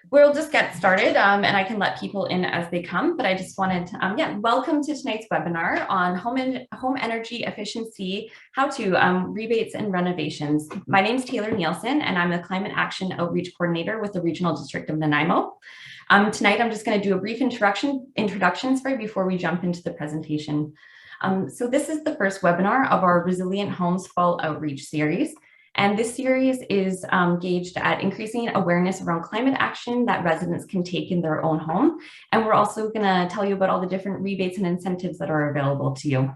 We'll just get started and I can let people in as they come, but I just wanted to, welcome to tonight's webinar on home energy efficiency, how to rebates and renovations. My name is Taylor Nielsen and I'm the Climate Action Outreach Coordinator with the Regional District of Nanaimo. Tonight, I'm just going to do a brief introduction before we jump into the presentation. So this is the first webinar of our Resilient Homes Fall Outreach series. And this series is gauged at increasing awareness around climate action that residents can take in their own home. And we're also going to tell you about all the different rebates and incentives that are available to you.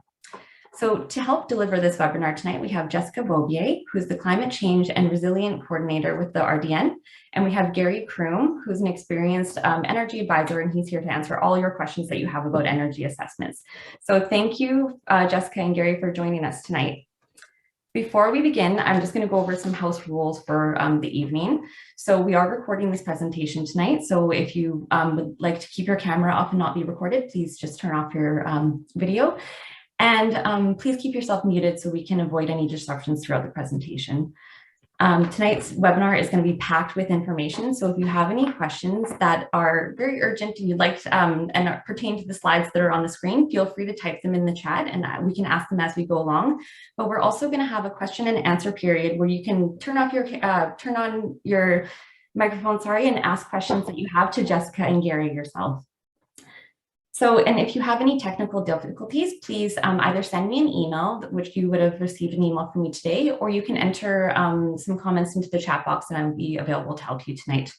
So to help deliver this webinar tonight, we have Jessica Bobier, who's the Climate Change and Resilient Coordinator with the RDN. And we have Gary Kroom, who's an experienced energy advisor, and he's here to answer all your questions that you have about energy assessments. So thank you, Jessica and Gary, for joining us tonight. Before we begin, I'm just going to go over some house rules for the evening. So we are recording this presentation tonight. So if you would like to keep your camera off and not be recorded, please just turn off your video. And please keep yourself muted so we can avoid any disruptions throughout the presentation. Tonight's webinar is going to be packed with information. So if you have any questions that are very urgent and you'd like to, and pertain to the slides that are on the screen, feel free to type them in the chat and we can ask them as we go along. But we're also going to have a question and answer period where you can turn on your microphone, and ask questions that you have to Jessica and Gary yourself. So, and if you have any technical difficulties, please either send me an email, which you would have received an email from me today, or you can enter some comments into the chat box and I'll be available to help you tonight.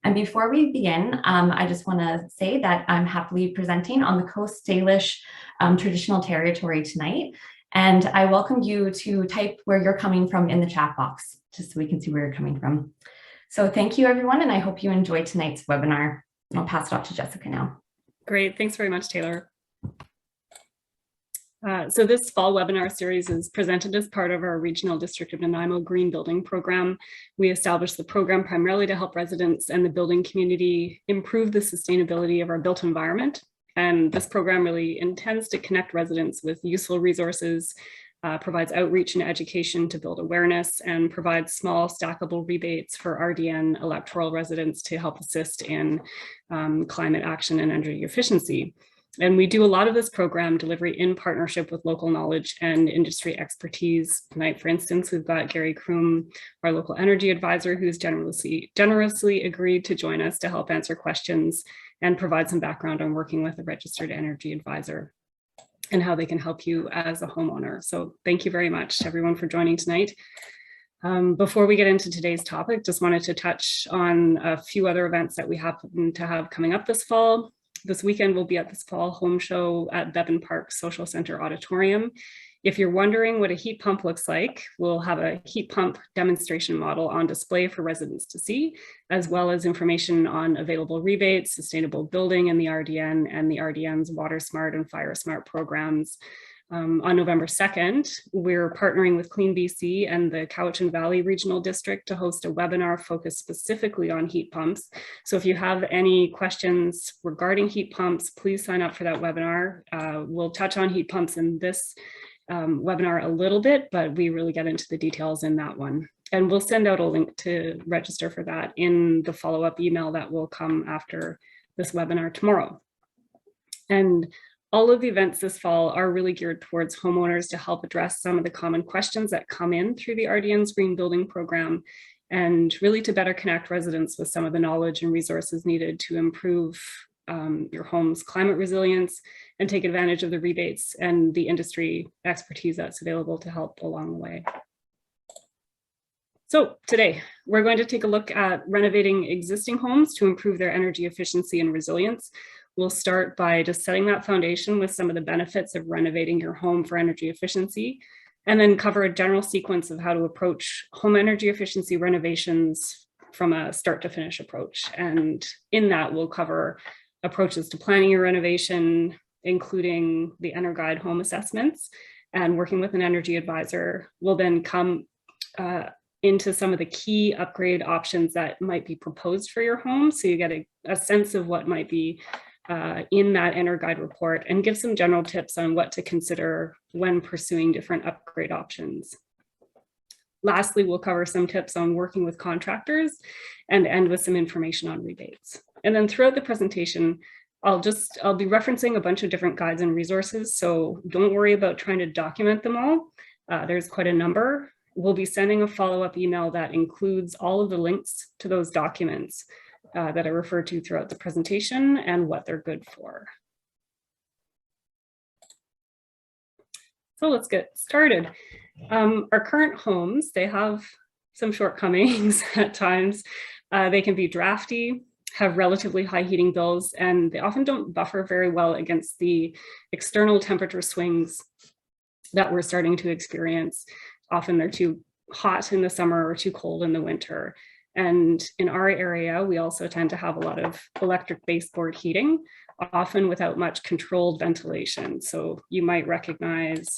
And before we begin, I just want to say that I'm happily presenting on the Coast Salish traditional territory tonight. And I welcome you to type where you're coming from in the chat box, just so we can see where you're coming from. So thank you, everyone, and I hope you enjoyed tonight's webinar. I'll pass it off to Jessica now. Great, thanks very much, Taylor. So this fall webinar series is presented as part of our Regional District of Nanaimo Green Building Program. We established the program primarily to help residents and the building community improve the sustainability of our built environment. And this program really intends to connect residents with useful resources, provides outreach and education to build awareness, and provides small stackable rebates for RDN electoral residents to help assist in climate action and energy efficiency. And we do a lot of this program delivery in partnership with local knowledge and industry expertise. Tonight, for instance, we've got Gary Kroom, our local energy advisor, who's generously agreed to join us to help answer questions and provide some background on working with a registered energy advisor and how they can help you as a homeowner. So thank you very much, everyone, for joining tonight. Before we get into today's topic, just wanted to touch on a few other events that we happen to have coming up this fall. This weekend, we'll be at this fall home show at Bevan Park Social Center Auditorium. If you're wondering what a heat pump looks like, we'll have a heat pump demonstration model on display for residents to see, as well as information on available rebates, sustainable building in the RDN, and the RDN's Water Smart and Fire Smart programs. On November 2nd, we're partnering with Clean BC and the Cowichan Valley Regional District to host a webinar focused specifically on heat pumps. So if you have any questions regarding heat pumps, please sign up for that webinar. We'll touch on heat pumps in this webinar a little bit, but we really get into the details in that one. And we'll send out a link to register for that in the follow-up email that will come after this webinar tomorrow. And all of the events this fall are really geared towards homeowners to help address some of the common questions that come in through the RDN's Green Building Program, and really to better connect residents with some of the knowledge and resources needed to improve your home's climate resilience and take advantage of the rebates and the industry expertise that's available to help along the way. So today, we're going to take a look at renovating existing homes to improve their energy efficiency and resilience. We'll start by just setting that foundation with some of the benefits of renovating your home for energy efficiency, and then cover a general sequence of how to approach home energy efficiency renovations from a start to finish approach. And in that, we'll cover approaches to planning your renovation, including the EnerGuide home assessments, and working with an energy advisor. We'll then come into some of the key upgrade options that might be proposed for your home, so you get a sense of what might be in that EnerGuide report, and give some general tips on what to consider when pursuing different upgrade options. Lastly, we'll cover some tips on working with contractors and end with some information on rebates. And then throughout the presentation, I'll be referencing a bunch of different guides and resources, so don't worry about trying to document them all. There's quite a number. We'll be sending a follow-up email that includes all of the links to those documents that I referred to throughout the presentation and what they're good for. So let's get started. Our current homes, they have some shortcomings at times. They can be drafty, have relatively high heating bills, and they often don't buffer very well against the external temperature swings that we're starting to experience. Often they're too hot in the summer or too cold in the winter. And in our area, we also tend to have a lot of electric baseboard heating, often without much controlled ventilation. So you might recognize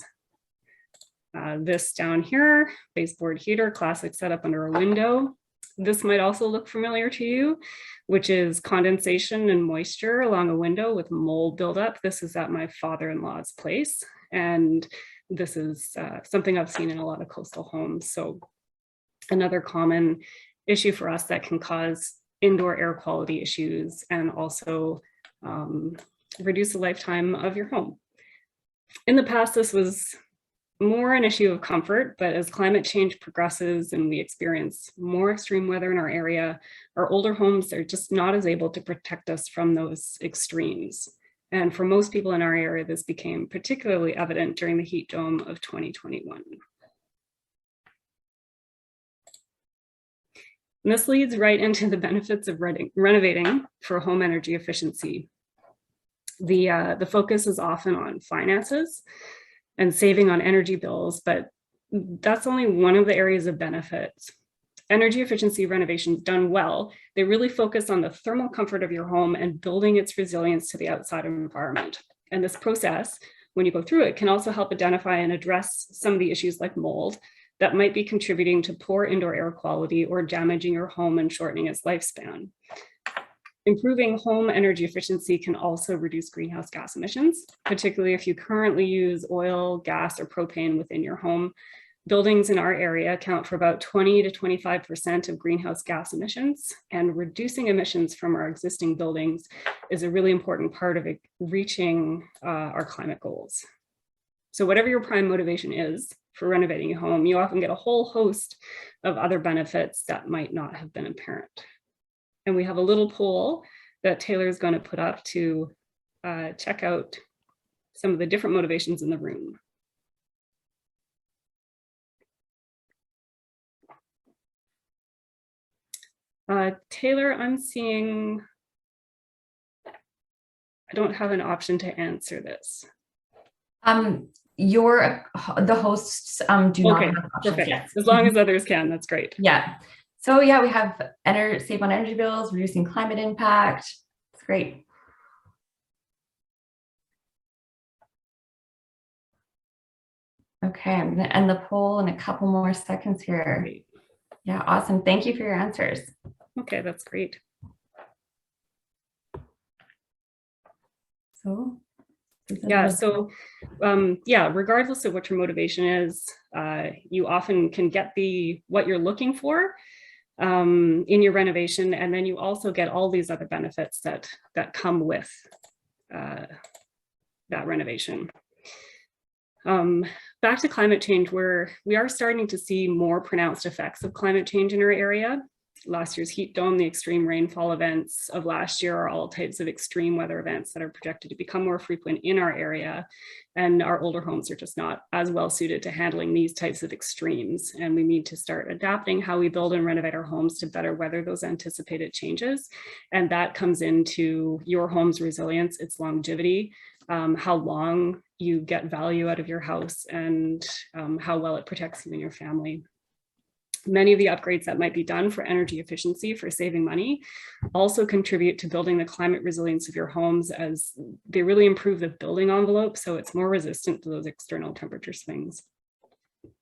this down here, baseboard heater, classic setup under a window. This might also look familiar to you, which is condensation and moisture along a window with mold buildup. This is at my father-in-law's place. And this is something I've seen in a lot of coastal homes. So another common issue for us that can cause indoor air quality issues and also reduce the lifetime of your home. In the past, this was more an issue of comfort, but as climate change progresses and we experience more extreme weather in our area, our older homes are just not as able to protect us from those extremes. And for most people in our area, this became particularly evident during the heat dome of 2021. And this leads right into the benefits of renovating for home energy efficiency. The focus is often on finances and saving on energy bills, but that's only one of the areas of benefits. Energy efficiency renovations done well, they really focus on the thermal comfort of your home and building its resilience to the outside environment. And this process, when you go through it, can also help identify and address some of the issues like mold that might be contributing to poor indoor air quality or damaging your home and shortening its lifespan. Improving home energy efficiency can also reduce greenhouse gas emissions, particularly if you currently use oil, gas, or propane within your home. Buildings in our area account for about 20 to 25% of greenhouse gas emissions, and reducing emissions from our existing buildings is a really important part of reaching our climate goals. So whatever your prime motivation is for renovating a home, you often get a whole host of other benefits that might not have been apparent. And we have a little poll that Taylor is going to put up to check out some of the different motivations in the room. Taylor, I'm seeing, I don't have an option to answer this. The hosts do not have options. Perfect. Yes. As long as others can, that's great. Yeah. So yeah, we have save on energy bills, reducing climate impact. It's great. Okay, I'm going to end the poll in a couple more seconds here. Great. Yeah, awesome. Thank you for your answers. Okay, that's great. So, regardless of what your motivation is, you often can get what you're looking for in your renovation, and then you also get all these other benefits that come with that renovation. Back to climate change, we are starting to see more pronounced effects of climate change in our area. Last year's heat dome, the extreme rainfall events of last year are all types of extreme weather events that are projected to become more frequent in our area. And our older homes are just not as well suited to handling these types of extremes. And we need to start adapting how we build and renovate our homes to better weather those anticipated changes. And that comes into your home's resilience, its longevity, how long you get value out of your house, and how well it protects you and your family. Many of the upgrades that might be done for energy efficiency for saving money also contribute to building the climate resilience of your homes, as they really improve the building envelope so it's more resistant to those external temperature swings,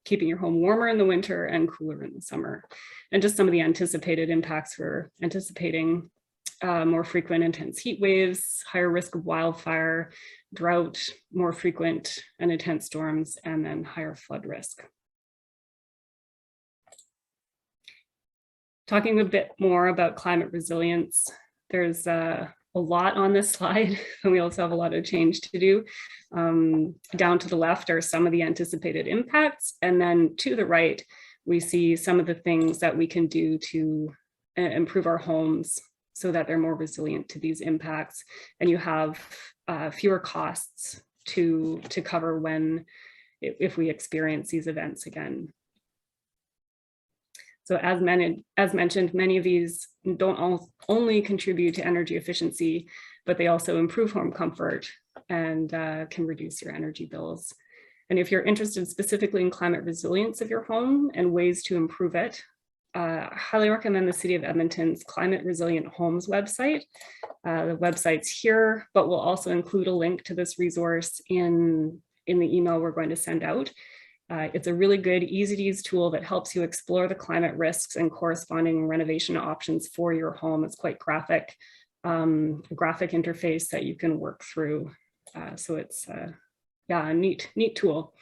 keeping your home warmer in the winter and cooler in the summer. And just some of the anticipated impacts, we're anticipating more frequent intense heat waves, higher risk of wildfire, drought, more frequent and intense storms, and then higher flood risk. Talking a bit more about climate resilience, there's a lot on this slide, and we also have a lot of change to do. Down to the left are some of the anticipated impacts, and then to the right, we see some of the things that we can do to improve our homes so that they're more resilient to these impacts, and you have fewer costs to cover if we experience these events again. So as mentioned, many of these don't only contribute to energy efficiency, but they also improve home comfort and can reduce your energy bills. And if you're interested specifically in climate resilience of your home and ways to improve it, I highly recommend the City of Edmonton's Climate Resilient Homes website. The website's here, but we'll also include a link to this resource in the email we're going to send out. It's a really good, easy to use tool that helps you explore the climate risks and corresponding renovation options for your home. It's quite graphic, graphic interface that you can work through. So it's a neat tool.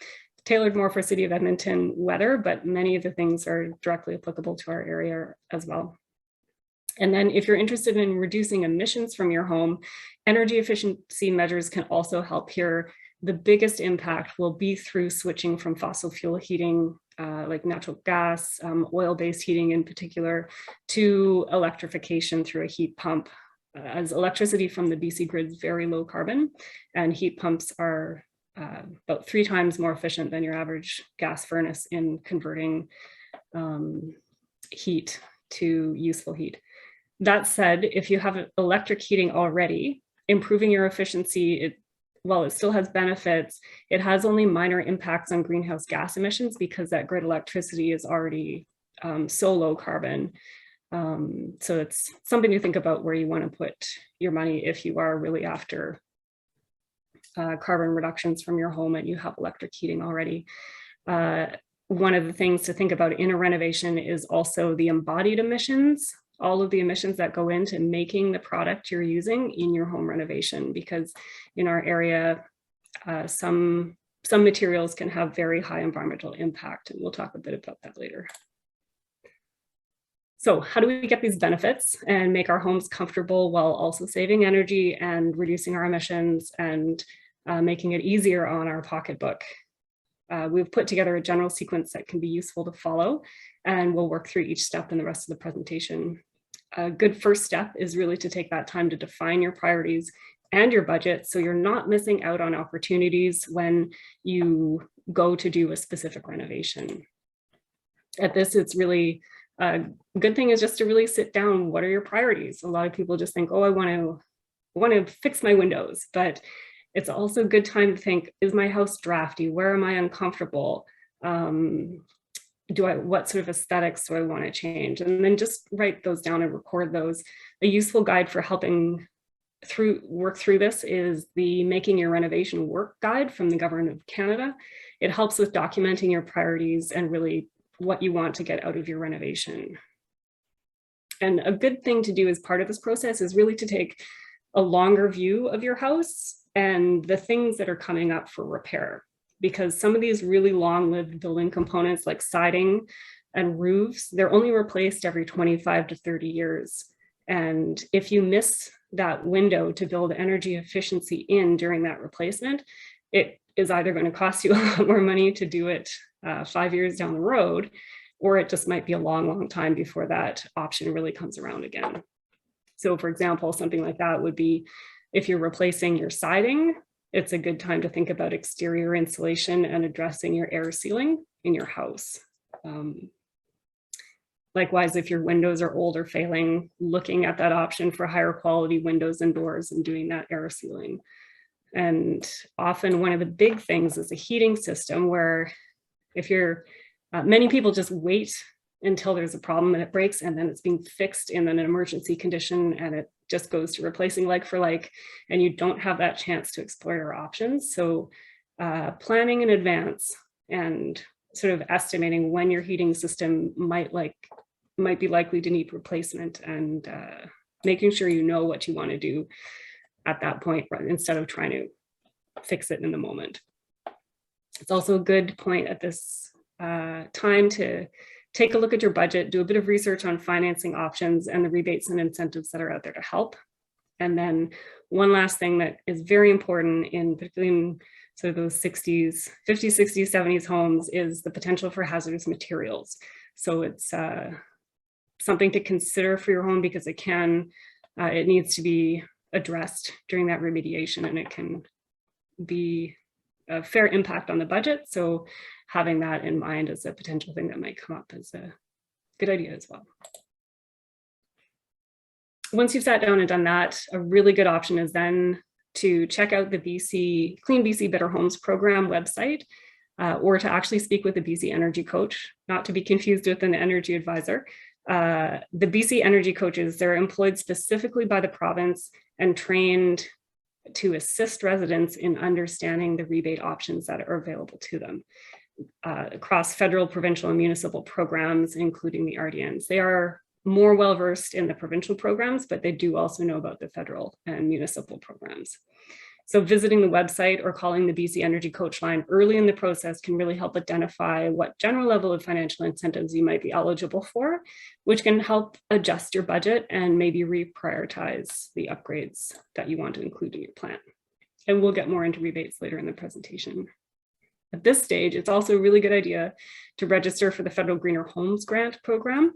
Tailored more for City of Edmonton weather, but many of the things are directly applicable to our area as well. And then if you're interested in reducing emissions from your home, energy efficiency measures can also help here. The biggest impact will be through switching from fossil fuel heating, like natural gas, oil-based heating in particular, to electrification through a heat pump. As electricity from the BC grid is very low carbon, and heat pumps are about 3 times more efficient than your average gas furnace in converting heat to useful heat. That said, if you have electric heating already, improving your efficiency, while it still has benefits, it has only minor impacts on greenhouse gas emissions because that grid electricity is already so low carbon. So it's something to think about where you want to put your money if you are really after carbon reductions from your home and you have electric heating already. One of the things to think about in a renovation is also the embodied emissions, all of the emissions that go into making the product you're using in your home renovation, because in our area, some materials can have very high environmental impact, and we'll talk a bit about that later. So how do we get these benefits and make our homes comfortable while also saving energy and reducing our emissions and making it easier on our pocketbook? We've put together a general sequence that can be useful to follow, and we'll work through each step in the rest of the presentation. A good first step is really to take that time to define your priorities and your budget so you're not missing out on opportunities when you go to do a specific renovation. At this, it's really a good thing is just to really sit down. What are your priorities? A lot of people just think, oh, I want to fix my windows, but it's also a good time to think, is my house drafty? Where am I uncomfortable? What sort of aesthetics do I want to change? And then just write those down and record those. A useful guide for helping work through this is the Making Your Renovation Work Guide from the Government of Canada. It helps with documenting your priorities and really what you want to get out of your renovation. And a good thing to do as part of this process is really to take a longer view of your house and the things that are coming up for repair, because some of these really long-lived building components like siding and roofs, they're only replaced every 25 to 30 years. And if you miss that window to build energy efficiency in during that replacement, it is either going to cost you a lot more money to do it 5 years down the road, or it just might be a long, long time before that option really comes around again. So for example, something like that would be if you're replacing your siding, it's a good time to think about exterior insulation and addressing your air sealing in your house. Likewise, if your windows are old or failing, looking at that option for higher quality windows and doors and doing that air sealing. And often one of the big things is a heating system where if you're, many people just wait until there's a problem and it breaks and then it's being fixed in an emergency condition and it just goes to replacing like for like, and you don't have that chance to explore your options. So planning in advance and sort of estimating when your heating system might be likely to need replacement, and making sure you know what you want to do at that point instead of trying to fix it in the moment. It's also a good point at this time to take a look at your budget, do a bit of research on financing options and the rebates and incentives that are out there to help. And then one last thing that is very important particularly in sort of those 50s, 60s, 70s homes is the potential for hazardous materials. So it's something to consider for your home because it needs to be addressed during that remediation, and it can be a fair impact on the budget. So having that in mind as a potential thing that might come up is a good idea as well. Once you've sat down and done that, a really good option is then to check out the Clean BC Better Homes program website, or to actually speak with a BC Energy coach, not to be confused with an energy advisor. The BC Energy coaches, they're employed specifically by the province and trained to assist residents in understanding the rebate options that are available to them across federal, provincial, and municipal programs, including the RDNs. They are more well-versed in the provincial programs, but they do also know about the federal and municipal programs. So visiting the website or calling the BC Energy Coach line early in the process can really help identify what general level of financial incentives you might be eligible for, which can help adjust your budget and maybe reprioritize the upgrades that you want to include in your plan. And we'll get more into rebates later in the presentation. At this stage, it's also a really good idea to register for the Federal Greener Homes Grant Program,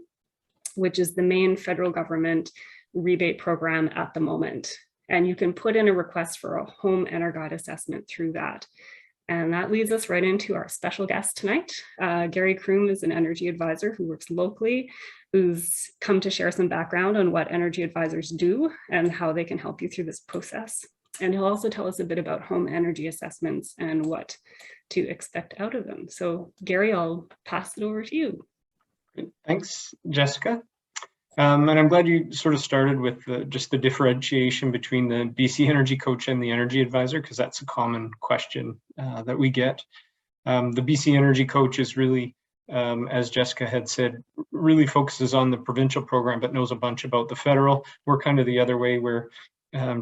which is the main federal government rebate program at the moment. And you can put in a request for a home EnerGuide assessment through that. And that leads us right into our special guest tonight. Gary Kroom is an energy advisor who works locally, who's come to share some background on what energy advisors do and how they can help you through this process. And he'll also tell us a bit about home energy assessments and what to expect out of them. So Gary, I'll pass it over to you. Thanks, Jessica. And I'm glad you sort of started with just the differentiation between the BC Energy Coach and the Energy Advisor, because that's a common question that we get. The BC Energy Coach is really, as Jessica had said, really focuses on the provincial program, but knows a bunch about the federal. We're kind of the other way. We're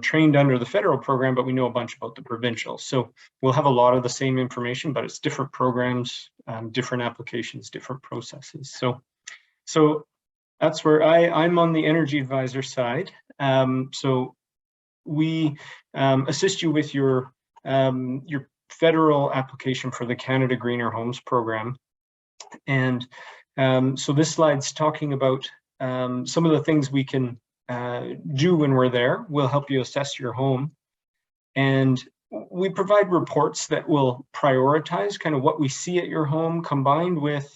trained under the federal program, but we know a bunch about the provincial. So we'll have a lot of the same information, but it's different programs, different applications, different processes. So that's where I'm on the energy advisor side. So we assist you with your federal application for the Canada Greener Homes program. And so this slide's talking about some of the things we can do when we're there. We'll help you assess your home. And we provide reports that will prioritize kind of what we see at your home combined with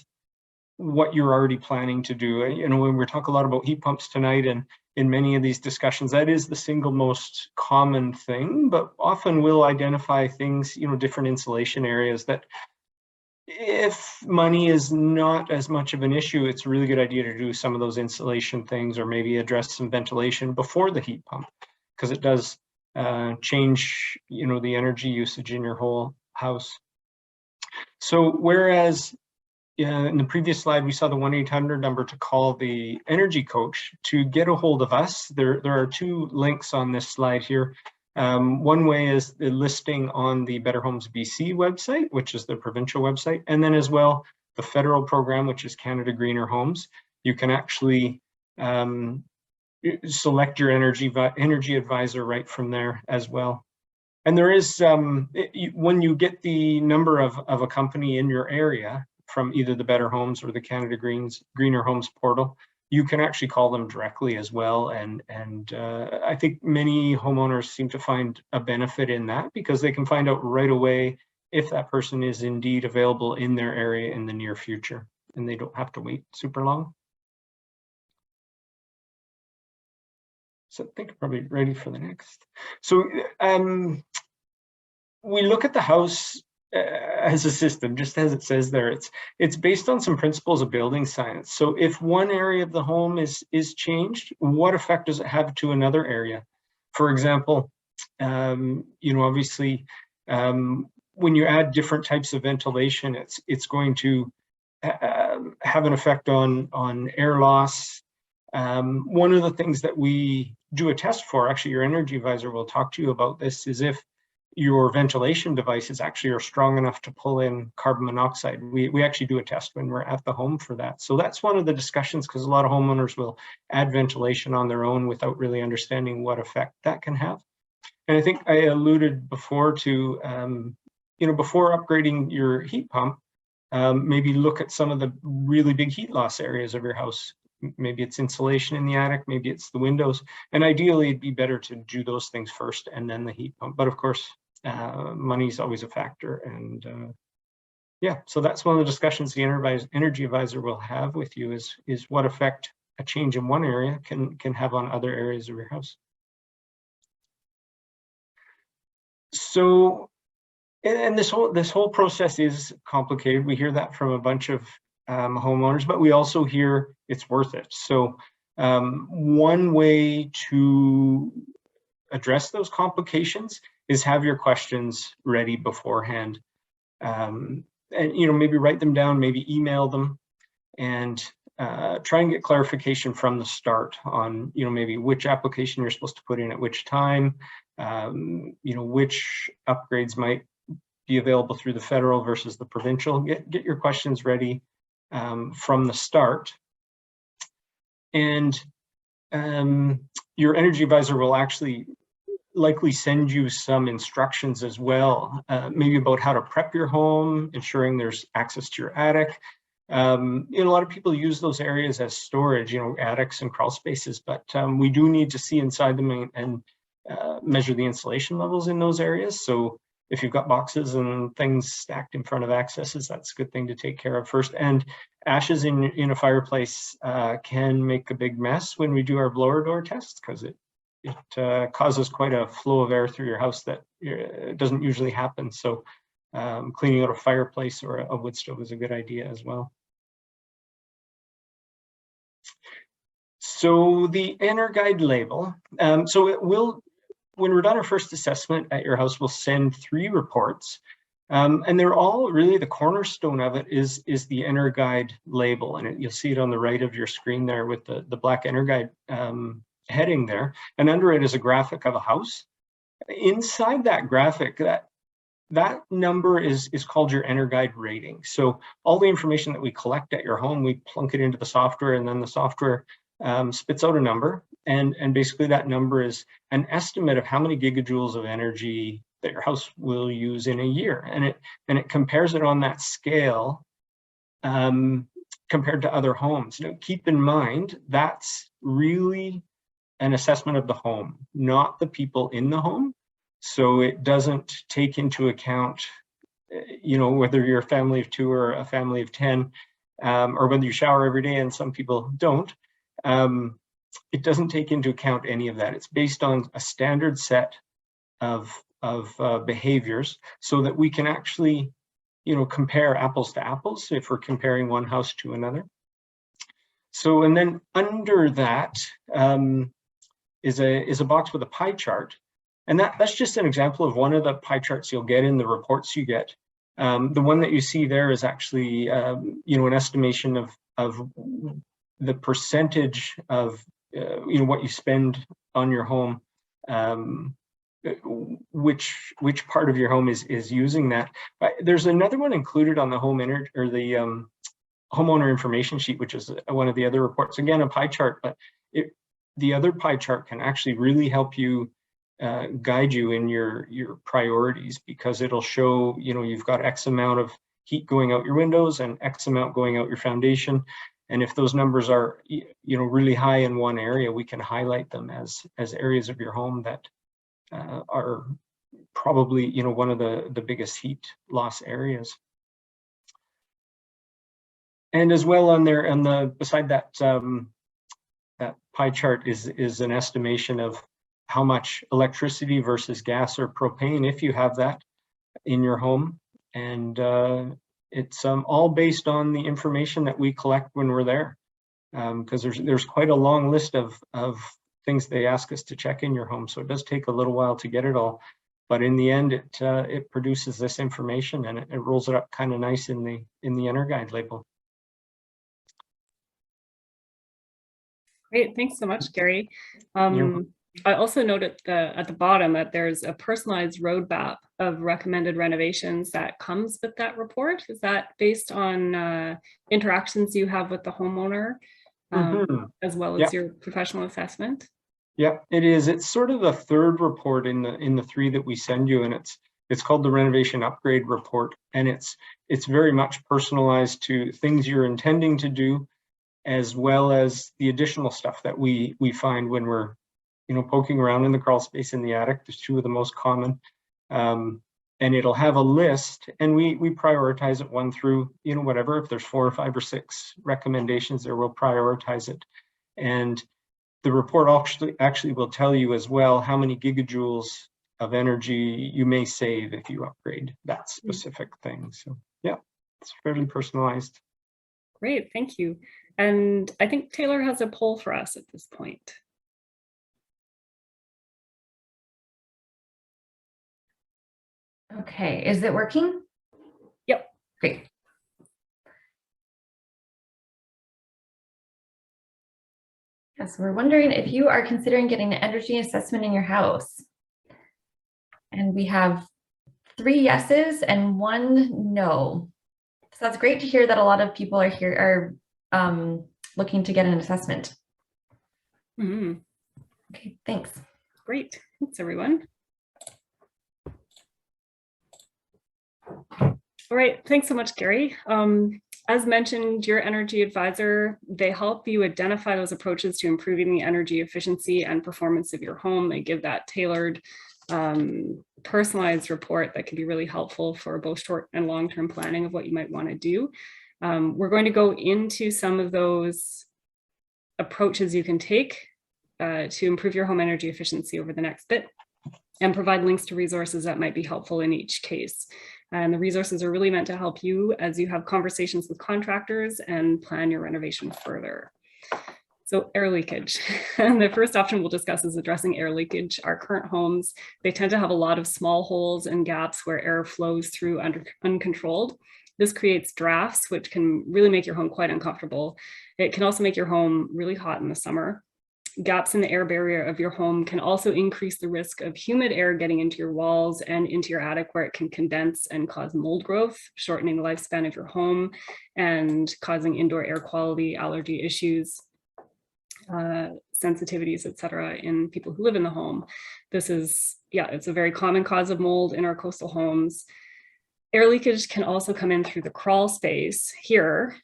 what you're already planning to do. You know, when we talk a lot about heat pumps tonight, and in many of these discussions, that is the single most common thing, but often we'll identify things, you know, different insulation areas that if money is not as much of an issue, it's a really good idea to do some of those insulation things, or maybe address some ventilation before the heat pump, because it does change, you know, the energy usage in your whole house. So whereas in the previous slide, we saw the 1-800 number to call the energy coach to get a hold of us. There are two links on this slide here. One way is the listing on the Better Homes BC website, which is the provincial website, and then as well, the federal program, which is Canada Greener Homes. You can actually select your energy advisor right from there as well. And there is, when you get the number of a company in your area, from either the Better Homes or the Canada Greener Homes portal, you can actually call them directly as well. And I think many homeowners seem to find a benefit in that, because they can find out right away if that person is indeed available in their area in the near future, and they don't have to wait super long. So I think I'm probably ready for the next. So we look at the house as a system, just as it says there. It's based on some principles of building science. So if one area of the home is changed, what effect does it have to another area? For example, you know, obviously, when you add different types of ventilation, it's going to have an effect on air loss. One of the things that we do a test for, actually your energy advisor will talk to you about this, is if your ventilation devices actually are strong enough to pull in carbon monoxide. We actually do a test when we're at the home for that. So that's one of the discussions, because a lot of homeowners will add ventilation on their own without really understanding what effect that can have. And I think I alluded before to, before upgrading your heat pump, maybe look at some of the really big heat loss areas of your house. Maybe it's insulation in the attic, maybe it's the windows. And ideally, it'd be better to do those things first and then the heat pump. But of course, money is always a factor. And yeah, so that's one of the discussions the energy advisor will have with you is what effect a change in one area can have on other areas of your house. So, and this whole process is complicated. We hear that from a bunch of homeowners, but we also hear it's worth it. So one way to address those complications is have your questions ready beforehand. And maybe write them down, maybe email them, and try and get clarification from the start on maybe which application you're supposed to put in at which time, which upgrades might be available through the federal versus the provincial. Get your questions ready from the start. And your energy advisor will actually likely send you some instructions as well, maybe about how to prep your home, ensuring there's access to your attic. A lot of people use those areas as storage, attics and crawl spaces, but we do need to see inside them and measure the insulation levels in those areas. So if you've got boxes and things stacked in front of accesses, that's a good thing to take care of first. And ashes in a fireplace can make a big mess when we do our blower door tests, because it causes quite a flow of air through your house that doesn't usually happen. So cleaning out a fireplace or a wood stove is a good idea as well. So the EnerGuide label, so it will, when we're done our first assessment at your house, we'll send 3 reports. And they're all really, the cornerstone of it is the EnerGuide label. And you'll see it on the right of your screen there with the black EnerGuide heading there. And under it is a graphic of a house. Inside that graphic, that number is called your EnerGuide rating. So all the information that we collect at your home, we plunk it into the software, and then the software spits out a number. And basically that number is an estimate of how many gigajoules of energy that your house will use in a year. And it compares it on that scale compared to other homes. Now, keep in mind, that's really an assessment of the home, not the people in the home. So it doesn't take into account, whether you're a family of 2 or a family of 10, or whether you shower every day, and some people don't. It doesn't take into account any of that. It's based on a standard set of behaviors, so that we can actually, compare apples to apples if we're comparing one house to another. So, and then under that is a box with a pie chart. And that's just an example of one of the pie charts you'll get in the reports you get. The one that you see there is actually, an estimation of the percentage of, what you spend on your home, which part of your home is using that. There's another one included on the home energy, or the homeowner information sheet, which is one of the other reports. Again, a pie chart, but the other pie chart can actually really help you guide you in your priorities, because it'll show, you've got X amount of heat going out your windows and X amount going out your foundation. And if those numbers are, really high in one area, we can highlight them as areas of your home that are probably, one of the biggest heat loss areas. And as well on there, and beside that, that pie chart is an estimation of how much electricity versus gas or propane, if you have that in your home. And it's all based on the information that we collect when we're there, because there's quite a long list of things they ask us to check in your home. So it does take a little while to get it all, but in the end, it produces this information, and it rolls it up kind of nice in the EnerGuide label. Great, thanks so much, Gary. I also note at the bottom that there's a personalized roadmap of recommended renovations that comes with that report. Is that based on interactions you have with the homeowner, as well as your professional assessment? Yeah, it is. It's sort of the third report in the three that we send you, and it's called the Renovation Upgrade Report, and it's very much personalized to things you're intending to do, as well as the additional stuff that we find when we're poking around in the crawl space in the attic. There's two of the most common, and it'll have a list, and we prioritize it one through whatever. If there's 4 or 5 or 6 recommendations there, we'll prioritize it. And the report actually will tell you as well how many gigajoules of energy you may save if you upgrade that specific thing. So yeah, it's fairly personalized. Great, thank you. And I think Taylor has a poll for us at this point. Okay, is it working? Yep. Great. Yes, we're wondering if you are considering getting an energy assessment in your house. And we have 3 yeses and 1 no. So that's great to hear that a lot of people are looking to get an assessment. Okay, thanks. Great, thanks everyone. All right, thanks so much, Gary. As mentioned, your energy advisor, they help you identify those approaches to improving the energy efficiency and performance of your home. They give that tailored, personalized report that can be really helpful for both short and long-term planning of what you might want to do. We're going to go into some of those approaches you can take to improve your home energy efficiency over the next bit, and provide links to resources that might be helpful in each case. And the resources are really meant to help you as you have conversations with contractors and plan your renovation further. So air leakage. And the first option we'll discuss is addressing air leakage. Our current homes, they tend to have a lot of small holes and gaps where air flows through uncontrolled. This creates drafts, which can really make your home quite uncomfortable. It can also make your home really hot in the summer. Gaps in the air barrier of your home can also increase the risk of humid air getting into your walls and into your attic, where it can condense and cause mold growth, shortening the lifespan of your home and causing indoor air quality, allergy issues, sensitivities, etc., in people who live in the home. This is, it's a very common cause of mold in our coastal homes. Air leakage can also come in through the crawl space here.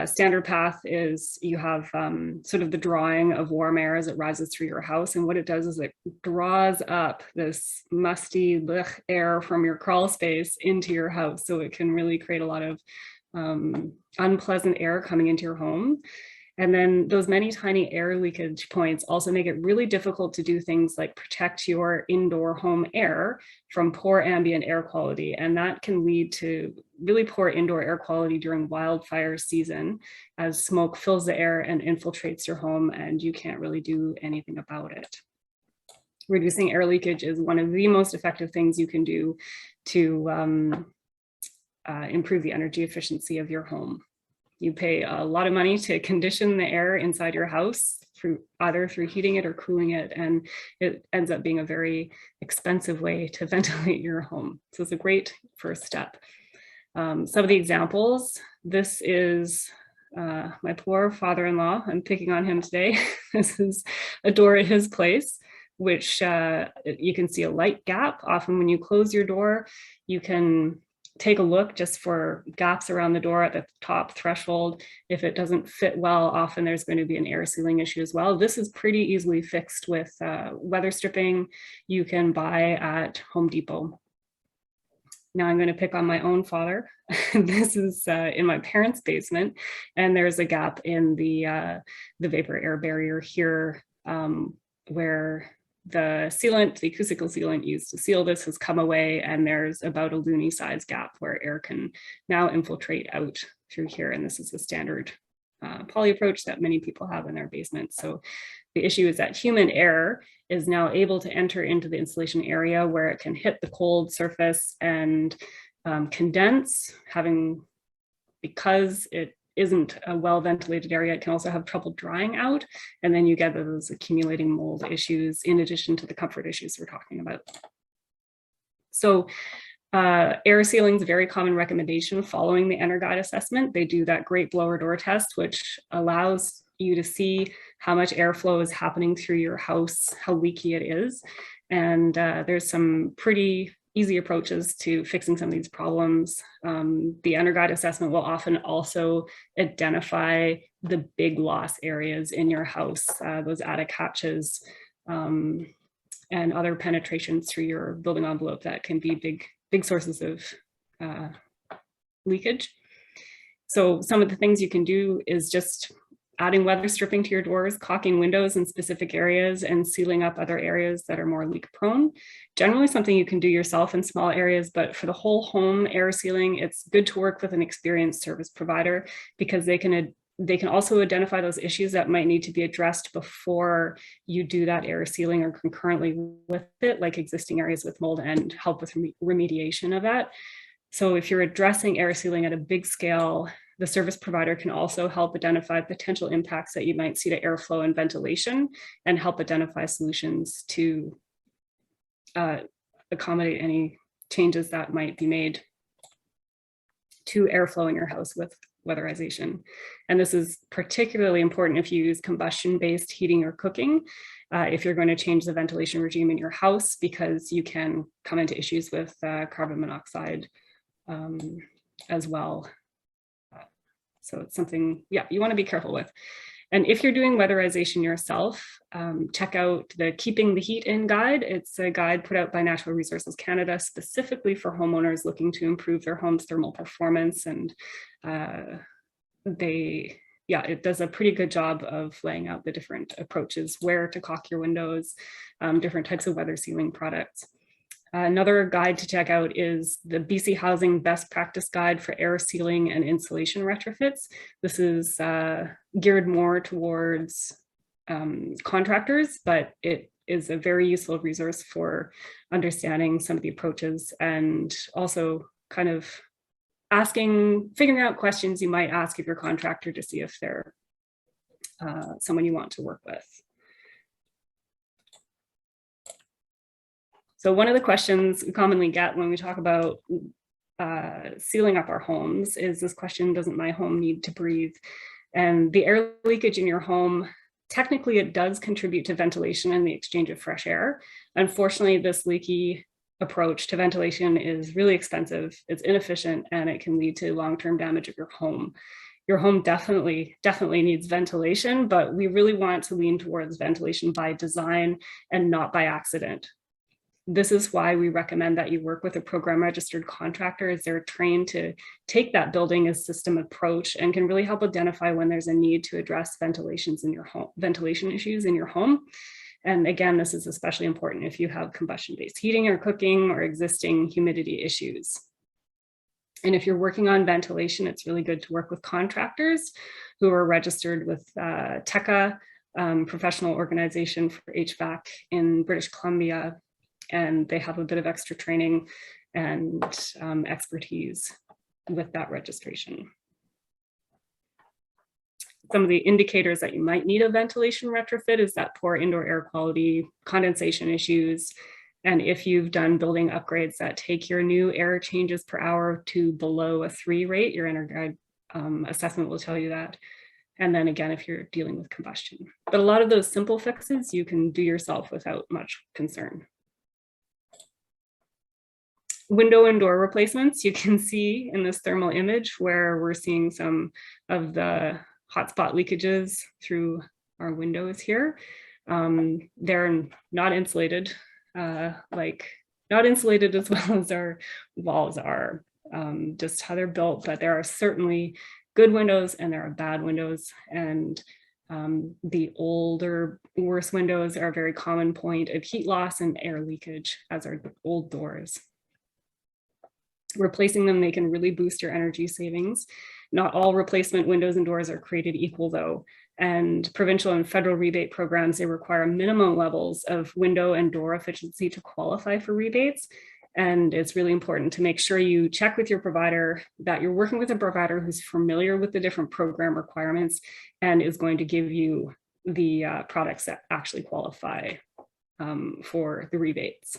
Standard path is you have sort of the drawing of warm air as it rises through your house. And what it does is it draws up this musty air from your crawl space into your house. So it can really create a lot of unpleasant air coming into your home. And then those many tiny air leakage points also make it really difficult to do things like protect your indoor home air from poor ambient air quality. And that can lead to really poor indoor air quality during wildfire season, as smoke fills the air and infiltrates your home and you can't really do anything about it. Reducing air leakage is one of the most effective things you can do to improve the energy efficiency of your home. You pay a lot of money to condition the air inside your house either through heating it or cooling it, and it ends up being a very expensive way to ventilate your home. So it's a great first step. Some of the examples, this is my poor father-in-law. I'm picking on him today. This is a door at his place, which you can see a light gap. Often when you close your door, you can take a look just for gaps around the door at the top threshold. If it doesn't fit well, often there's going to be an air sealing issue as well. This is pretty easily fixed with weather stripping you can buy at Home Depot. Now I'm going to pick on my own father. This is in my parents' basement, and there's a gap in the vapor air barrier here where the sealant, the acoustical sealant used to seal this, has come away, and there's about a loony size gap where air can now infiltrate out through here. And this is the standard poly approach that many people have in their basements. So the issue is that humid air is now able to enter into the installation area where it can hit the cold surface and condense, because it isn't a well ventilated area, it can also have trouble drying out. And then you get those accumulating mold issues in addition to the comfort issues we're talking about. So air sealing is a very common recommendation following the EnerGuide assessment. They do that great blower door test, which allows you to see how much airflow is happening through your house, how leaky it is. And there's some pretty easy approaches to fixing some of these problems. The EnerGuide assessment will often also identify the big loss areas in your house, those attic hatches, and other penetrations through your building envelope that can be big sources of leakage. So some of the things you can do is just adding weather stripping to your doors, caulking windows in specific areas, and sealing up other areas that are more leak prone. Generally something you can do yourself in small areas, but for the whole home air sealing, it's good to work with an experienced service provider because they can also identify those issues that might need to be addressed before you do that air sealing or concurrently with it, like existing areas with mold, and help with remediation of that. So if you're addressing air sealing at a big scale, the service provider can also help identify potential impacts that you might see to airflow and ventilation, and help identify solutions to accommodate any changes that might be made to airflow in your house with weatherization. And this is particularly important if you use combustion-based heating or cooking, if you're going to change the ventilation regime in your house, because you can come into issues with carbon monoxide as well. So it's something, yeah, you want to be careful with. And if you're doing weatherization yourself, check out the Keeping the Heat In guide. It's a guide put out by Natural Resources Canada specifically for homeowners looking to improve their home's thermal performance. And it does a pretty good job of laying out the different approaches, where to caulk your windows, different types of weather sealing products. Another guide to check out is the BC Housing Best Practice Guide for Air Sealing and Insulation Retrofits. This is geared more towards contractors, but it is a very useful resource for understanding some of the approaches, and also kind of figuring out questions you might ask of your contractor to see if they're someone you want to work with. So one of the questions we commonly get when we talk about sealing up our homes is this question: doesn't my home need to breathe? And the air leakage in your home, technically it does contribute to ventilation and the exchange of fresh air. Unfortunately, this leaky approach to ventilation is really expensive, it's inefficient, and it can lead to long-term damage of your home. Your home definitely needs ventilation, but we really want to lean towards ventilation by design and not by accident. This is why we recommend that you work with a program registered contractor, as they're trained to take that building as system approach and can really help identify when there's a need to address ventilation issues in your home. And again, this is especially important if you have combustion-based heating or cooking or existing humidity issues. And if you're working on ventilation, it's really good to work with contractors who are registered with TECA, professional organization for HVAC in British Columbia. And they have a bit of extra training and expertise with that registration. Some of the indicators that you might need a ventilation retrofit is that poor indoor air quality, condensation issues, and if you've done building upgrades that take your new air changes per hour to below a 3 rate, your EnerGuide assessment will tell you that. And then again, if you're dealing with combustion. But a lot of those simple fixes you can do yourself without much concern. Window and door replacements, you can see in this thermal image where we're seeing some of the hotspot leakages through our windows here. They're not insulated, not insulated as well as our walls are, just how they're built, but there are certainly good windows and there are bad windows. And the older, worse windows are a very common point of heat loss and air leakage, as are the old doors. Replacing them, they can really boost your energy savings. Not all replacement windows and doors are created equal though. And provincial and federal rebate programs, they require minimum levels of window and door efficiency to qualify for rebates. And it's really important to make sure you check with your provider, that you're working with a provider who's familiar with the different program requirements and is going to give you the products that actually qualify for the rebates.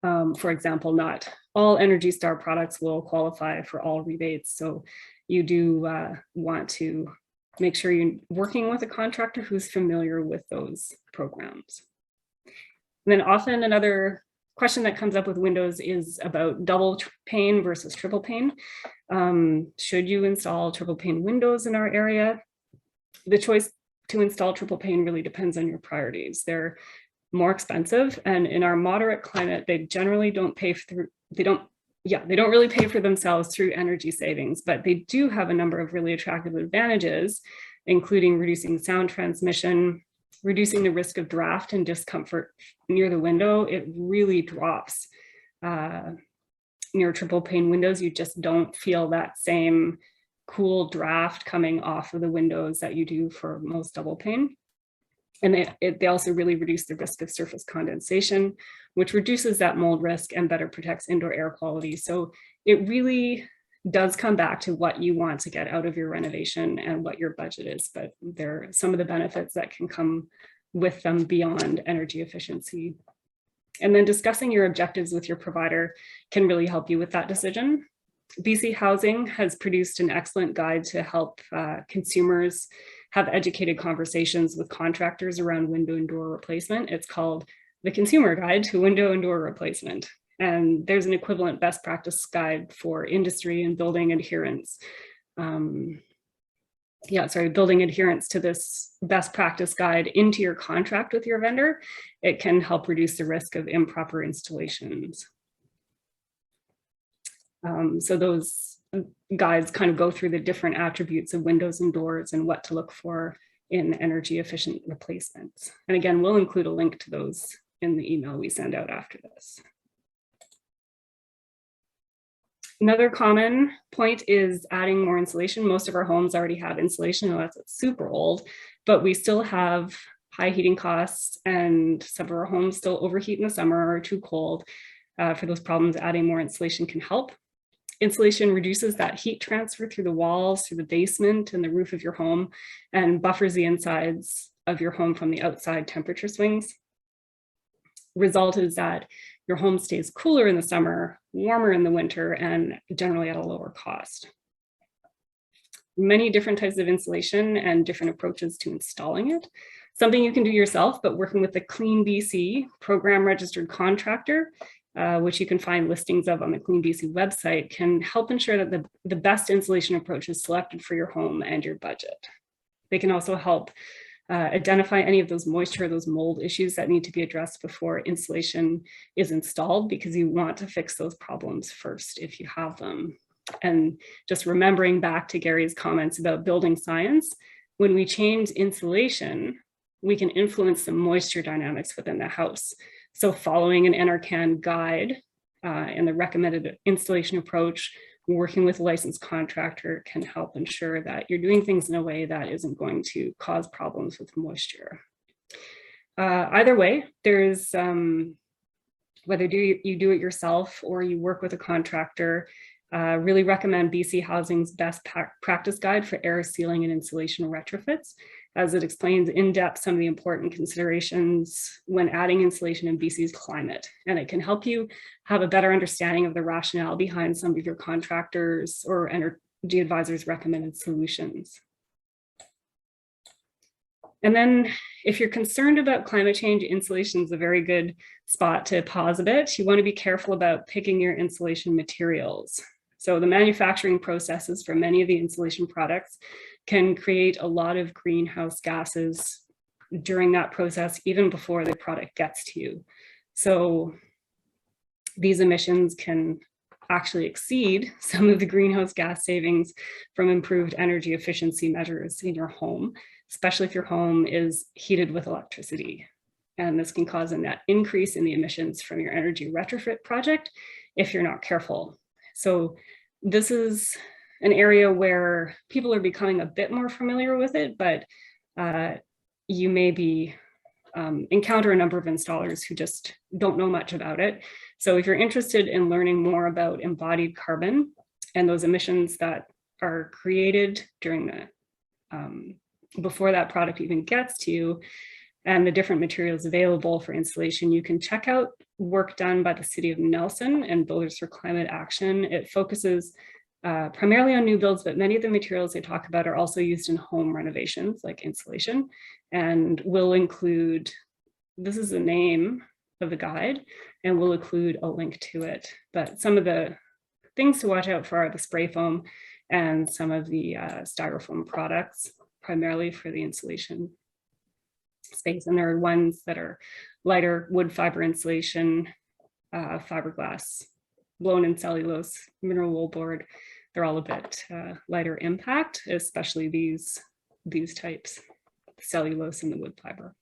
For example, not all Energy Star products will qualify for all rebates. So you do want to make sure you're working with a contractor who's familiar with those programs. And then often another question that comes up with windows is about double pane versus triple pane. Should you install triple pane windows in our area? The choice to install triple pane really depends on your priorities. They're more expensive, and in our moderate climate, they generally don't pay through, they don't really pay for themselves through energy savings, but they do have a number of really attractive advantages, including reducing sound transmission, reducing the risk of draft and discomfort near the window. It really drops. Near triple pane windows, you just don't feel that same cool draft coming off of the windows that you do for most double pane. And they also really reduce the risk of surface condensation, which reduces that mold risk and better protects indoor air quality. So it really does come back to what you want to get out of your renovation and what your budget is, but there are some of the benefits that can come with them beyond energy efficiency. And then discussing your objectives with your provider can really help you with that decision. BC Housing has produced an excellent guide to help consumers have educated conversations with contractors around window and door replacement. It's called the Consumer Guide to Window and Door Replacement. And there's an equivalent best practice guide for industry and building adherence. Building adherence to this best practice guide into your contract with your vendor. It can help reduce the risk of improper installations. So those guides kind of go through the different attributes of windows and doors and what to look for in energy efficient replacements. And again, we'll include a link to those in the email we send out after this. Another common point is adding more insulation. Most of our homes already have insulation, unless it's super old, but we still have high heating costs and some of our homes still overheat in the summer or are too cold. For those problems, adding more insulation can help. Insulation reduces that heat transfer through the walls, through the basement and the roof of your home, and buffers the insides of your home from the outside temperature swings. Result is that your home stays cooler in the summer, warmer in the winter, and generally at a lower cost. Many different types of insulation and different approaches to installing it. Something you can do yourself, but working with the Clean BC program registered contractor, which you can find listings of on the Clean BC website, can help ensure that the best insulation approach is selected for your home and your budget. They can also help identify any of those moisture, those mold issues that need to be addressed before insulation is installed, because you want to fix those problems first if you have them. And just remembering back to Gary's comments about building science, when we change insulation, we can influence the moisture dynamics within the house. So following an EnerGuide guide and the recommended installation approach, working with a licensed contractor can help ensure that you're doing things in a way that isn't going to cause problems with moisture. Either way, there's, whether you do it yourself or you work with a contractor, really recommend BC Housing's best practice guide for air sealing and insulation retrofits, as it explains in depth some of the important considerations when adding insulation in BC's climate. And it can help you have a better understanding of the rationale behind some of your contractors or energy advisors' recommended solutions. And then if you're concerned about climate change, insulation is a very good spot to pause a bit. You want to be careful about picking your insulation materials. So the manufacturing processes for many of the insulation products can create a lot of greenhouse gases during that process, even before the product gets to you. So these emissions can actually exceed some of the greenhouse gas savings from improved energy efficiency measures in your home, especially if your home is heated with electricity. And this can cause a net increase in the emissions from your energy retrofit project if you're not careful. So this is an area where people are becoming a bit more familiar with it, but you may be encounter a number of installers who just don't know much about it. So if you're interested in learning more about embodied carbon and those emissions that are created during the, before that product even gets to you, and the different materials available for installation, you can check out work done by the City of Nelson and Builders for Climate Action. It focuses primarily on new builds, but many of the materials they talk about are also used in home renovations like insulation, and will include, this is the name of the guide, and we'll include a link to it. But some of the things to watch out for are the spray foam and some of the styrofoam products, primarily for the insulation space. And there are ones that are lighter wood fiber insulation, fiberglass, blown in cellulose, mineral wool board. They're all a bit lighter impact, especially these types, cellulose and the wood fiber.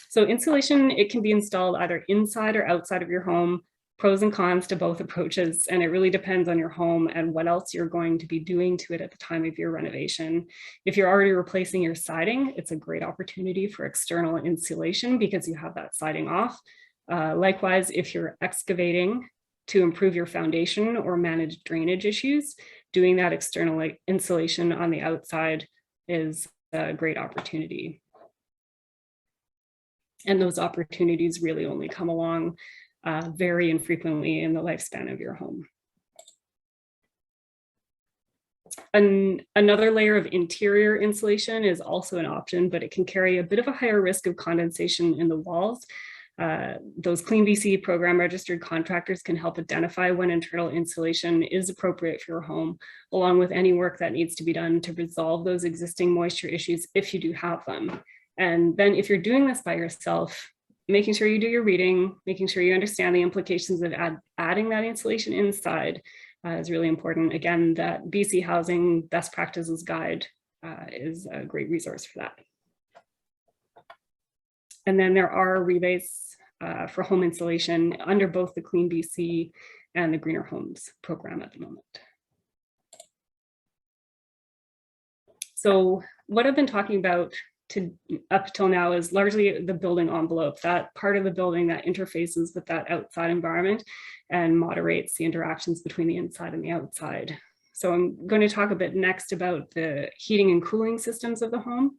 So insulation, it can be installed either inside or outside of your home. Pros and cons to both approaches, and it really depends on your home and what else you're going to be doing to it at the time of your renovation. If you're already replacing your siding, it's a great opportunity for external insulation because you have that siding off. Likewise, if you're excavating to improve your foundation or manage drainage issues, doing that external insulation on the outside is a great opportunity. And those opportunities really only come along very infrequently in the lifespan of your home. Another layer of interior insulation is also an option, but it can carry a bit of a higher risk of condensation in the walls. Those Clean BC program registered contractors can help identify when internal insulation is appropriate for your home, along with any work that needs to be done to resolve those existing moisture issues if you do have them. And then if you're doing this by yourself, making sure you do your reading, making sure you understand the implications of adding that insulation inside is really important. Again, that BC Housing Best Practices Guide is a great resource for that. And then there are rebates for home insulation under both the Clean BC and the Greener Homes program at the moment. So what I've been talking about up till now is largely the building envelope, that part of the building that interfaces with that outside environment and moderates the interactions between the inside and the outside. So I'm going to talk a bit next about the heating and cooling systems of the home.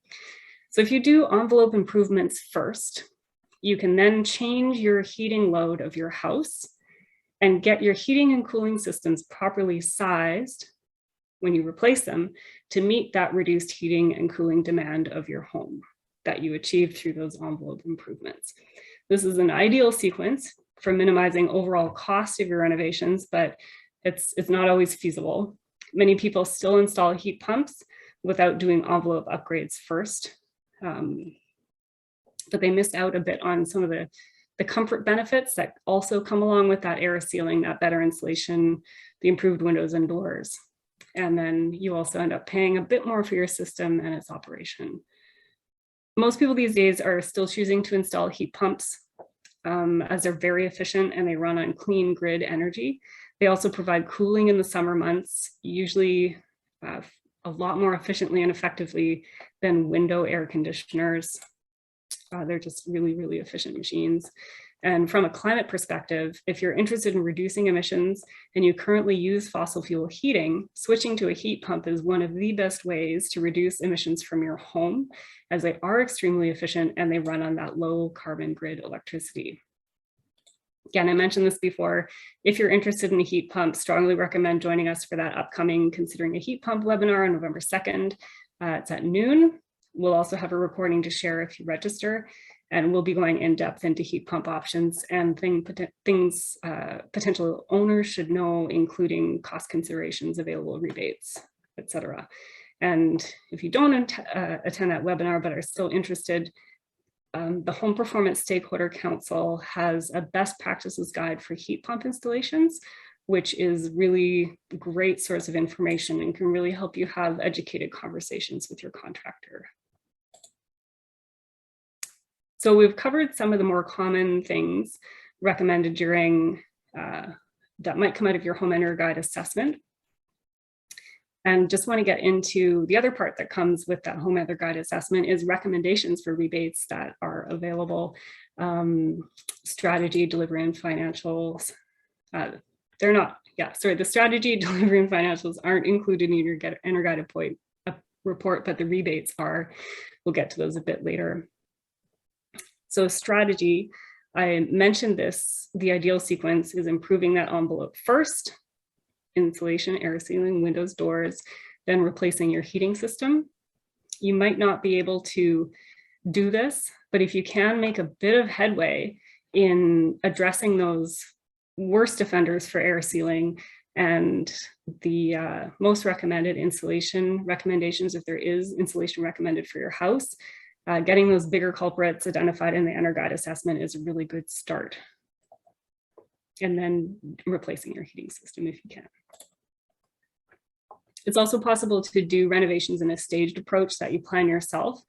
So if you do envelope improvements first, you can then change your heating load of your house and get your heating and cooling systems properly sized when you replace them to meet that reduced heating and cooling demand of your home that you achieved through those envelope improvements. This is an ideal sequence for minimizing overall cost of your renovations, but it's not always feasible. Many people still install heat pumps without doing envelope upgrades first, but they miss out a bit on some of the comfort benefits that also come along with that air sealing, that better insulation, the improved windows and doors. And then you also end up paying a bit more for your system and its operation. Most people these days are still choosing to install heat pumps as they're very efficient and they run on clean grid energy. They also provide cooling in the summer months, usually a lot more efficiently and effectively than window air conditioners. They're just really, really efficient machines. And from a climate perspective, if you're interested in reducing emissions and you currently use fossil fuel heating, switching to a heat pump is one of the best ways to reduce emissions from your home, as they are extremely efficient and they run on that low carbon grid electricity. Again, I mentioned this before. If you're interested in a heat pump, strongly recommend joining us for that upcoming Considering a Heat Pump webinar on November 2nd. It's at noon. We'll also have a recording to share if you register. And we'll be going in depth into heat pump options and things potential owners should know, including cost considerations, available rebates, etc. And if you don't attend that webinar but are still interested, the Home Performance Stakeholder Council has a best practices guide for heat pump installations, which is really a great source of information and can really help you have educated conversations with your contractor. So we've covered some of the more common things recommended during that might come out of your home EnerGuide assessment. And just want to get into the other part that comes with that home EnerGuide assessment is recommendations for rebates that are available. Strategy, delivery, and financials. They're not, the strategy, delivery, and financials aren't included in your EnerGuide report, but the rebates are. We'll get to those a bit later. So strategy, I mentioned this, the ideal sequence is improving that envelope first, insulation, air sealing, windows, doors, then replacing your heating system. You might not be able to do this, but if you can make a bit of headway in addressing those worst offenders for air sealing and the most recommended insulation recommendations, if there is insulation recommended for your house, getting those bigger culprits identified in the EnerGuide assessment is a really good start. And then replacing your heating system if you can. It's also possible to do renovations in a staged approach that you plan yourself,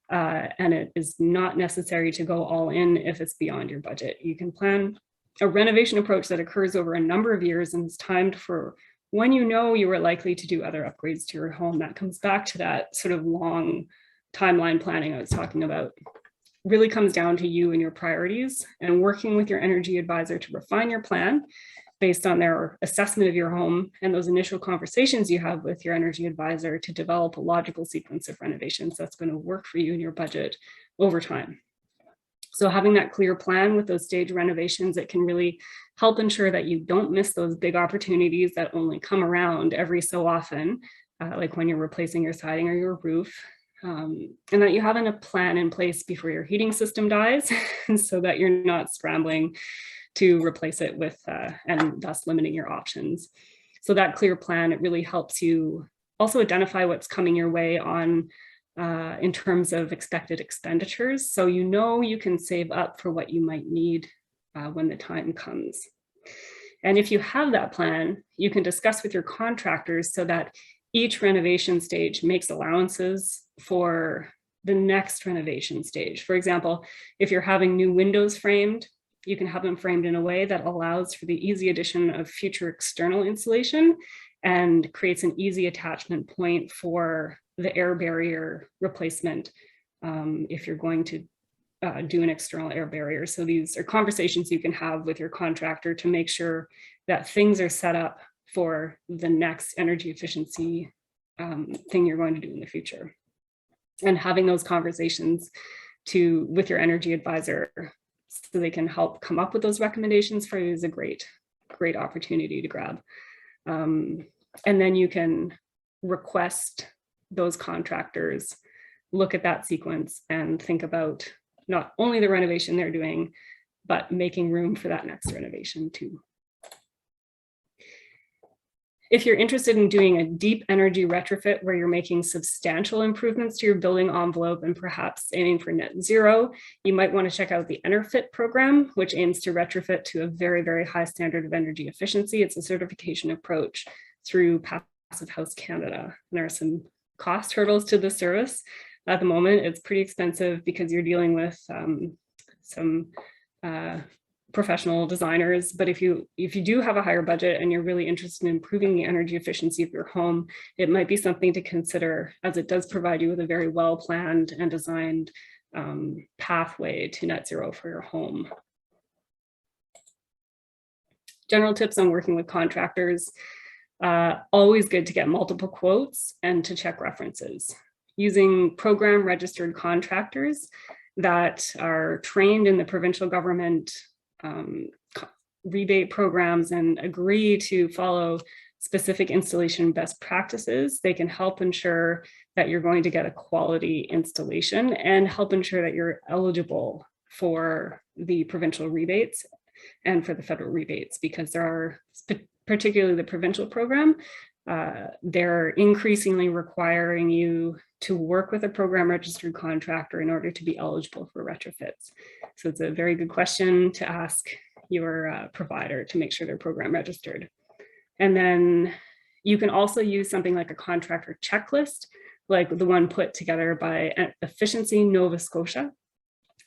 and it is not necessary to go all in if it's beyond your budget. You can plan a renovation approach that occurs over a number of years and is timed for when you know you are likely to do other upgrades to your home. That comes back to that sort of long timeline planning I was talking about. Really comes down to you and your priorities, and working with your energy advisor to refine your plan based on their assessment of your home and those initial conversations you have with your energy advisor to develop a logical sequence of renovations that's going to work for you and your budget over time. So having that clear plan with those stage renovations, it can really help ensure that you don't miss those big opportunities that only come around every so often, like when you're replacing your siding or your roof. And that you have a plan in place before your heating system dies so that you're not scrambling to replace it with and thus limiting your options. So that clear plan, it really helps you also identify what's coming your way on in terms of expected expenditures. So you know you can save up for what you might need when the time comes. And if you have that plan, you can discuss with your contractors so that each renovation stage makes allowances for the next renovation stage. For example, if you're having new windows framed, you can have them framed in a way that allows for the easy addition of future external insulation and creates an easy attachment point for the air barrier replacement if you're going to do an external air barrier. So these are conversations you can have with your contractor to make sure that things are set up for the next energy efficiency thing you're going to do in the future. And having those conversations with your energy advisor so they can help come up with those recommendations for you is a great opportunity to grab. And then you can request those contractors look at that sequence and think about not only the renovation they're doing, but making room for that next renovation too. If you're interested in doing a deep energy retrofit where you're making substantial improvements to your building envelope and perhaps aiming for net zero, you might want to check out the EnerFit program, which aims to retrofit to a very, very high standard of energy efficiency. It's a certification approach through Passive House Canada. And there are some cost hurdles to the service. At the moment, it's pretty expensive because you're dealing with some professional designers, but if you do have a higher budget and you're really interested in improving the energy efficiency of your home, it might be something to consider, as it does provide you with a very well planned and designed pathway to net zero for your home. General tips on working with contractors: always good to get multiple quotes and to check references. Using program registered contractors that are trained in the provincial government rebate programs and agree to follow specific installation best practices, they can help ensure that you're going to get a quality installation and help ensure that you're eligible for the provincial rebates and for the federal rebates, because there are, particularly the provincial program, they're increasingly requiring you to work with a program registered contractor in order to be eligible for retrofits. So it's a very good question to ask your provider to make sure they're program registered. And then you can also use something like a contractor checklist, like the one put together by Efficiency Nova Scotia.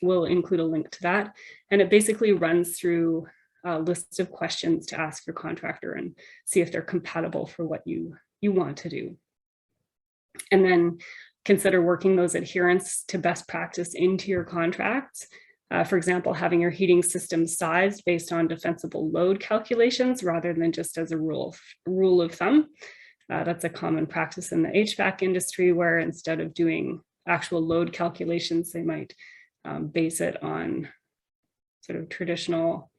We'll include a link to that. And it basically runs through a list of questions to ask your contractor and see if they're compatible for what you you want to do. And then consider working those adherence to best practice into your contracts. For example, having your heating system sized based on defensible load calculations rather than just as a rule of thumb. That's a common practice in the HVAC industry, where instead of doing actual load calculations, they might base it on sort of traditional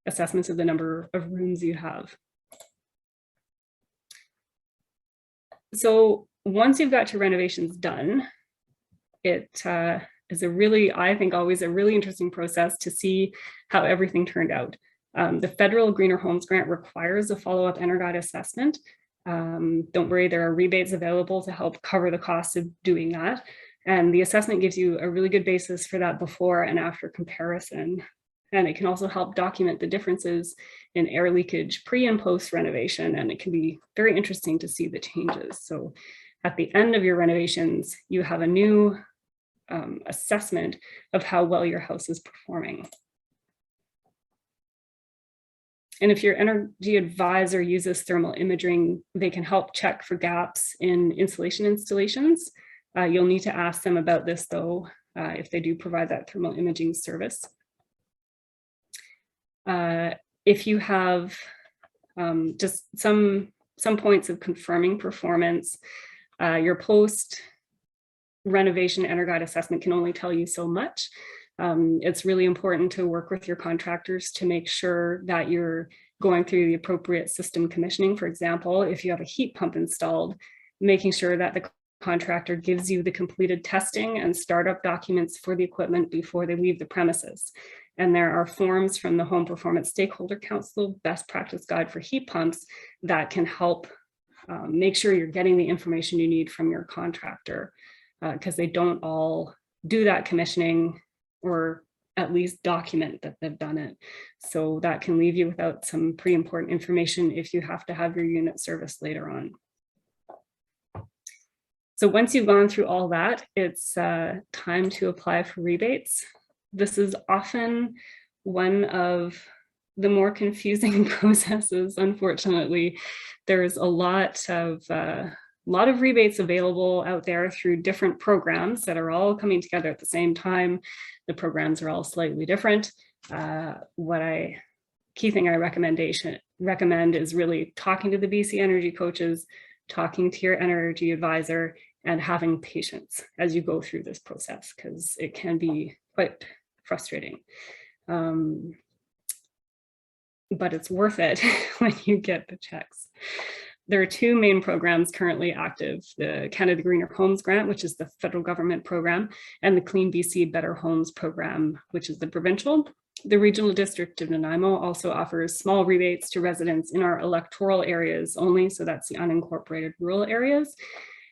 assessments of the number of rooms you have. So once you've got your renovations done, it is I think, always a really interesting process to see how everything turned out. The federal Greener Homes Grant requires a follow-up EnerGuide assessment. Don't worry, there are rebates available to help cover the cost of doing that. And the assessment gives you a really good basis for that before and after comparison. And it can also help document the differences in air leakage pre and post renovation. And it can be very interesting to see the changes. So at the end of your renovations, you have a new assessment of how well your house is performing. And if your energy advisor uses thermal imaging, they can help check for gaps in insulation installations. You'll need to ask them about this though, if they do provide that thermal imaging service. If you have just some points of confirming performance, your post renovation EnerGuide assessment can only tell you so much. It's really important to work with your contractors to make sure that you're going through the appropriate system commissioning. For example, if you have a heat pump installed, making sure that the contractor gives you the completed testing and startup documents for the equipment before they leave the premises. And there are forms from the Home Performance Stakeholder Council Best Practice Guide for Heat Pumps that can help make sure you're getting the information you need from your contractor, because they don't all do that commissioning or at least document that they've done it. So that can leave you without some pretty important information if you have to have your unit serviced later on. So once you've gone through all that, it's time to apply for rebates. This is often one of the more confusing processes, unfortunately. There's a lot of rebates available out there through different programs that are all coming together at the same time. The programs are all slightly different. Key thing I recommend is really talking to the BC Energy coaches, talking to your energy advisor, and having patience as you go through this process, because it can be quite frustrating. But it's worth it when you get the checks. There are two main programs currently active: the Canada Greener Homes Grant, which is the federal government program, and the Clean BC Better Homes program, which is the provincial. The Regional District of Nanaimo also offers small rebates to residents in our electoral areas only, so that's the unincorporated rural areas.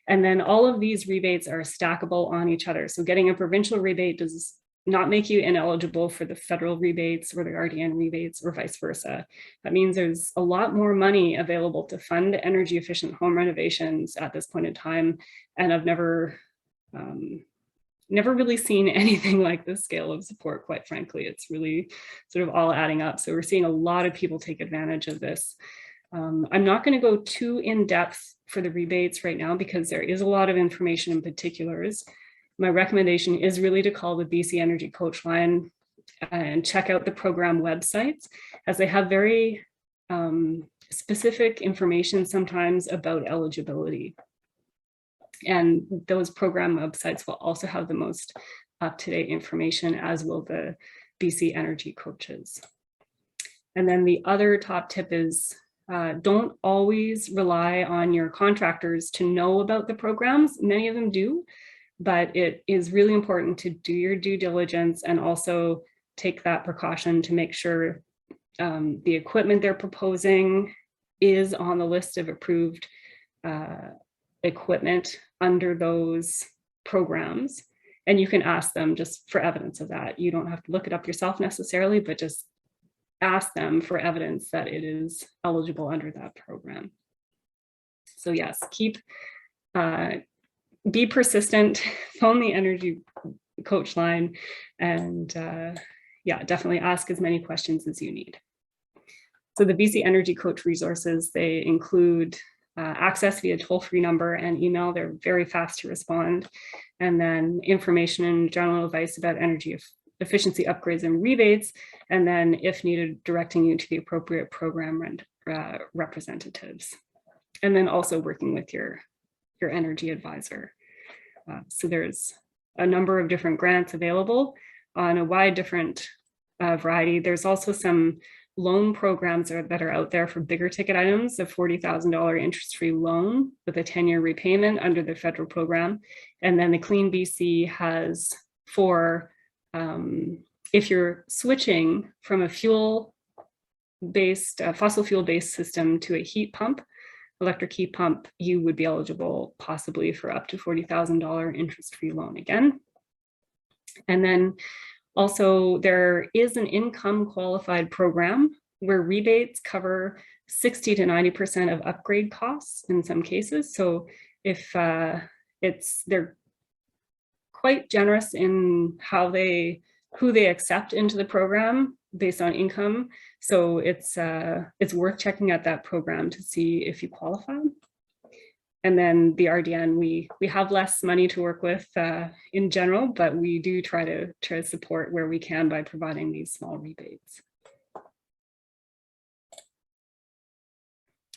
And then all of these rebates are stackable on each other. So getting a provincial rebate does not make you ineligible for the federal rebates or the RDN rebates or vice versa. That means there's a lot more money available to fund energy efficient home renovations at this point in time. And I've never really seen anything like this scale of support, quite frankly. It's really sort of all adding up. So we're seeing a lot of people take advantage of this. I'm not going to go too in depth for the rebates right now because there is a lot of information in particulars. My recommendation is really to call the BC Energy Coach line and check out the program websites, as they have very specific information sometimes about eligibility. And those program websites will also have the most up-to-date information, as will the BC Energy coaches. And then the other top tip is don't always rely on your contractors to know about the programs. Many of them do, but it is really important to do your due diligence and also take that precaution to make sure the equipment they're proposing is on the list of approved equipment under those programs. And you can ask them just for evidence of that. You don't have to look it up yourself necessarily, but just ask them for evidence that it is eligible under that program. So yes, be persistent, phone the energy coach line, and yeah, definitely ask as many questions as you need. So the BC Energy Coach resources, they include access via toll-free number and email. They're very fast to respond. And then information and general advice about energy efficiency upgrades and rebates. And then if needed, directing you to the appropriate program representatives. And then also working with your energy advisor. So there's a number of different grants available on a wide different variety. There's also some loan programs that are out there for bigger ticket items, a $40,000 interest-free loan with a 10-year repayment under the federal program. And then the Clean BC has for, if you're switching from a fuel-based, fossil fuel-based system to a heat pump, electric heat pump, you would be eligible possibly for up to $40,000 interest-free loan again. And then also there is an income qualified program where rebates cover 60 to 90% of upgrade costs in some cases. So if they're quite generous in who they accept into the program based on income. So it's worth checking out that program to see if you qualify. And then the RDN, we have less money to work with in general, but we do try to support where we can by providing these small rebates.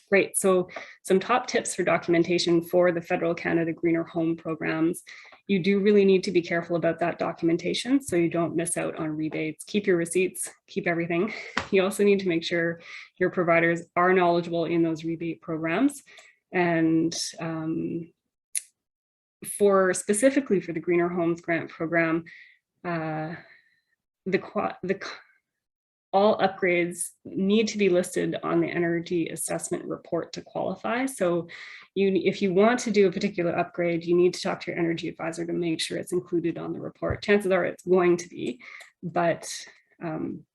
Great, so some top tips for documentation for the Federal Canada Greener Home programs. You do really need to be careful about that documentation so you don't miss out on rebates. Keep your receipts, keep everything. You also need to make sure your providers are knowledgeable in those rebate programs. And specifically for the Greener Homes Grant Program, all upgrades need to be listed on the energy assessment report to qualify. So if you want to do a particular upgrade, you need to talk to your energy advisor to make sure it's included on the report. Chances are it's going to be, but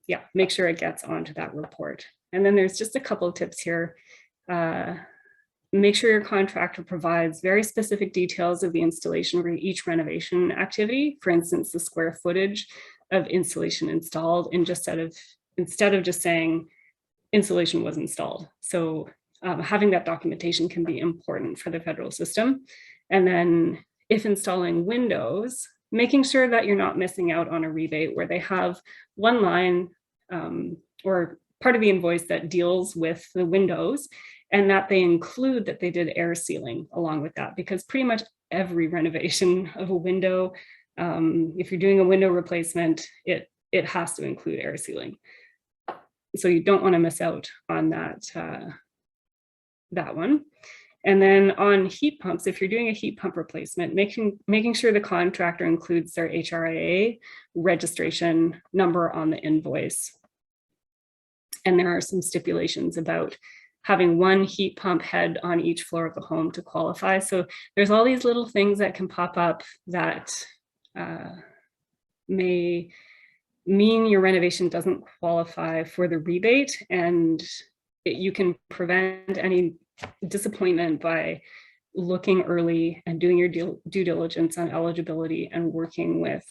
yeah, make sure it gets onto that report. And then there's just a couple of tips here. Make sure your contractor provides very specific details of the installation for each renovation activity. For instance, the square footage of installation installed, and instead of just saying installation was installed. So having that documentation can be important for the federal system. And then if installing windows, making sure that you're not missing out on a rebate where they have one line or part of the invoice that deals with the windows, and that they include that they did air sealing along with that, because pretty much every renovation of a window, if you're doing a window replacement, it has to include air sealing. So you don't want to miss out on that one. And then on heat pumps, if you're doing a heat pump replacement, making sure the contractor includes their HRIA registration number on the invoice. And there are some stipulations about having one heat pump head on each floor of the home to qualify. So there's all these little things that can pop up that may mean your renovation doesn't qualify for the rebate, and you can prevent any disappointment by looking early and doing your due diligence on eligibility and working with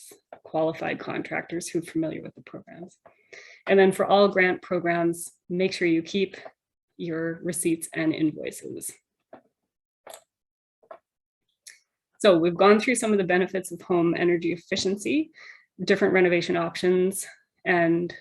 qualified contractors who are familiar with the programs. And then for all grant programs, make sure you keep your receipts and invoices. So we've gone through some of the benefits of home energy efficiency, different renovation options, and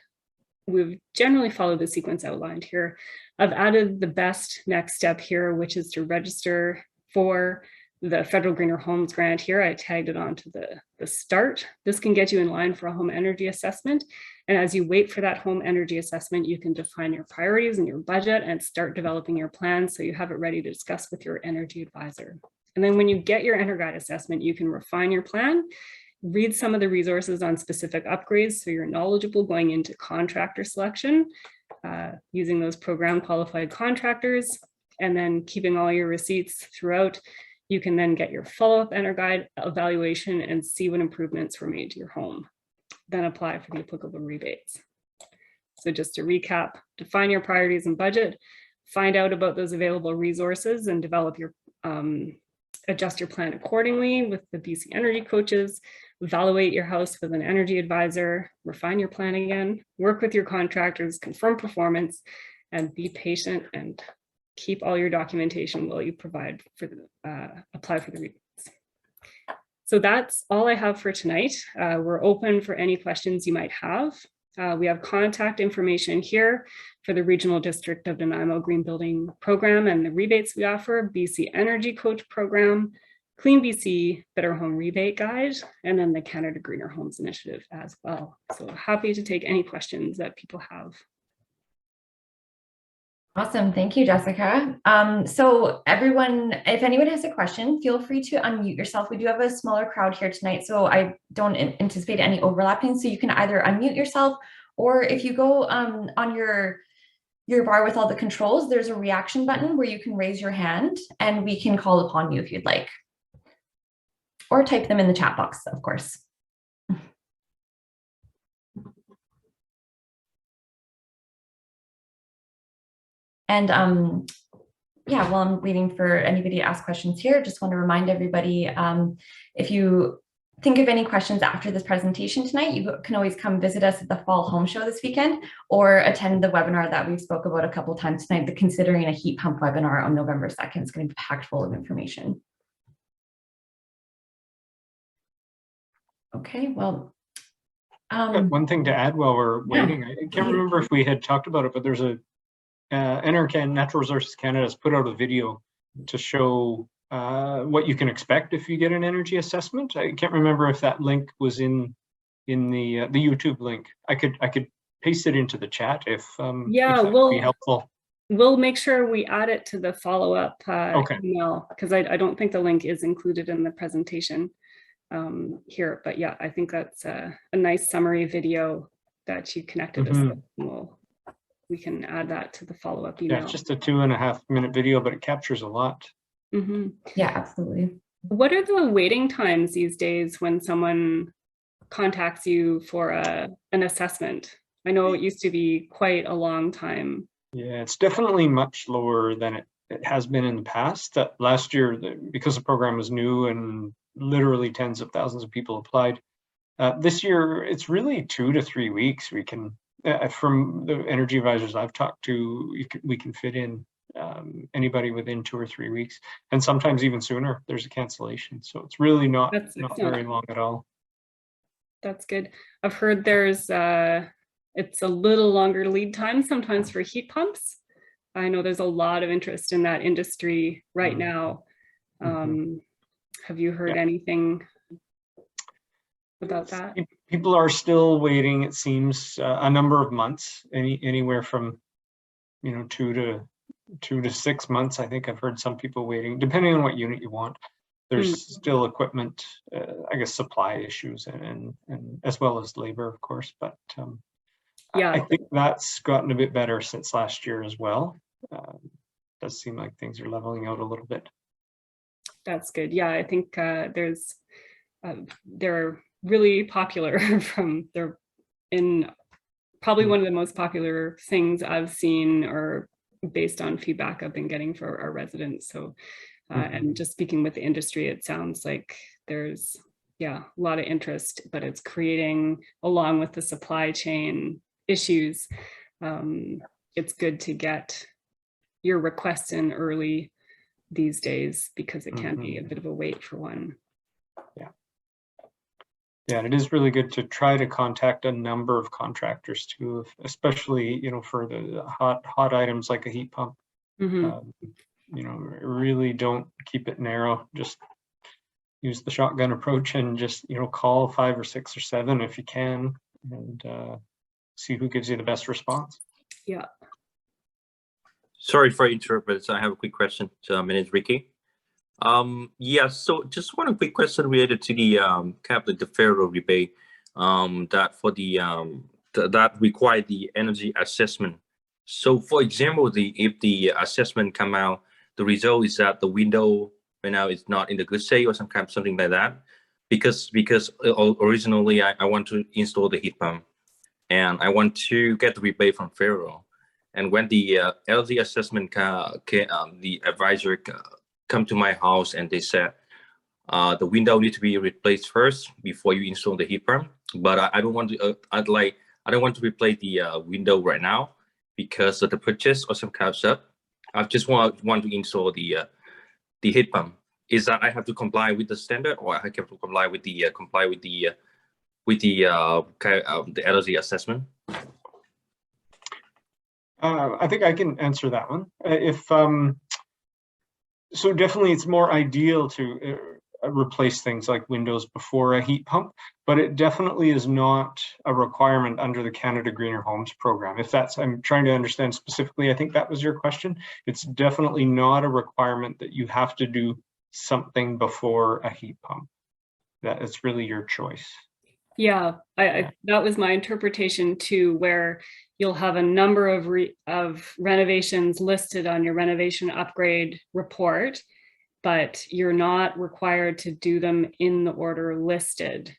we've generally followed the sequence outlined here. I've added the best next step here, which is to register for the Federal Greener Homes Grant here. I tagged it onto the start. This can get you in line for a home energy assessment. And as you wait for that home energy assessment, you can define your priorities and your budget and start developing your plan so you have it ready to discuss with your energy advisor. And then when you get your EnerGuide assessment, you can refine your plan, read some of the resources on specific upgrades so you're knowledgeable going into contractor selection, using those program qualified contractors, and then keeping all your receipts throughout. You can then get your follow-up EnerGuide evaluation and see what improvements were made to your home. Then apply for the applicable rebates. So just to recap, define your priorities and budget, find out about those available resources and develop your, adjust your plan accordingly with the BC Energy coaches, evaluate your house with an energy advisor, refine your plan again, work with your contractors, confirm performance, and be patient and keep all your documentation while you apply for the rebates. So that's all I have for tonight. We're open for any questions you might have. We have contact information here for the Regional District of Nanaimo Green Building Program and the rebates we offer, BC Energy Coach Program, Clean BC Better Home Rebate Guide, and then the Canada Greener Homes Initiative as well. So happy to take any questions that people have. Awesome. Thank you, Jessica. So everyone, if anyone has a question, feel free to unmute yourself. We do have a smaller crowd here tonight, so I don't anticipate any overlapping. So you can either unmute yourself, or if you go on your bar with all the controls, there's a reaction button where you can raise your hand and we can call upon you if you'd like. Or type them in the chat box, of course. And yeah, while I'm waiting for anybody to ask questions here, just want to remind everybody, if you think of any questions after this presentation tonight, you can always come visit us at the Fall Home Show this weekend, or attend the webinar that we spoke about a couple of times tonight, the Considering a Heat Pump webinar on November 2nd. It's going to be packed full of information. Okay, well. One thing to add while we're waiting, I can't remember if we had talked about it, but there's a Natural Resources Canada has put out a video to show what you can expect if you get an energy assessment. I can't remember if that link was in the YouTube link. I could paste it into the chat if yeah, that would be helpful. We'll make sure we add it to the follow-up okay. email, because I don't think the link is included in the presentation here. But yeah, I think that's a nice summary video that you connected us with. We can add that to the follow-up email. Yeah, it's just a 2.5 minute video, but it captures a lot. Yeah, absolutely. What are the waiting times these days when someone contacts you for an assessment? I know it used to be quite a long time. Yeah, it's definitely much lower than it has been in the past. That last year, because the program was new and literally tens of thousands of people applied, this year it's really 2 to 3 weeks. We can, from the energy advisors I've talked to, we can fit in anybody within 2 or 3 weeks, and sometimes even sooner. There's a cancellation, so it's really not very long at all. That's good. I've heard there's it's a little longer lead time sometimes for heat pumps. I know there's a lot of interest in that industry right now. Have you heard anything about that? People are still waiting, it seems, a number of months, anywhere from 2 to 6 months. I think I've heard some people waiting, depending on what unit you want. There's still equipment, I guess, supply issues, and as well as labor, of course. But yeah, I think that's gotten a bit better since last year as well. Does seem like things are leveling out a little bit. That's good. Yeah, I think they're really popular. They're in probably one of the most popular things I've seen, or based on feedback I've been getting for our residents. So and just speaking with the industry, it sounds like there's a lot of interest, but it's creating, along with the supply chain issues, it's good to get your requests in early these days, because it can be a bit of a wait for one. Yeah, and it is really good to try to contact a number of contractors too, especially for the hot items like a heat pump. Really don't keep it narrow. Just use the shotgun approach and just call 5 or 6 or 7 if you can, and see who gives you the best response. Yeah. Sorry for interrupting, but I have a quick question. So my name is Ricky. So just one quick question related to the kind of the federal rebate that for the that require the energy assessment. So for example, if the assessment come out, the result is that the window right now is not in the good state or something like that, because originally I want to install the heat pump and I want to get the rebate from federal, and when the energy assessment the advisor come to my house and they said the window need to be replaced first before you install the heat pump, but I don't want to I don't want to replace the window right now, because of the purchase or some kind of stuff. I just want to install the heat pump. Is that I have to comply with the standard, or I have to comply with the energy assessment? I think I can answer that one. So definitely it's more ideal to replace things like windows before a heat pump, but it definitely is not a requirement under the Canada Greener Homes program. If that's, I'm trying to understand specifically, I think that was your question. It's definitely not a requirement that you have to do something before a heat pump. That it's really your choice. Yeah, that was my interpretation too, where you'll have a number of renovations listed on your renovation upgrade report, but you're not required to do them in the order listed.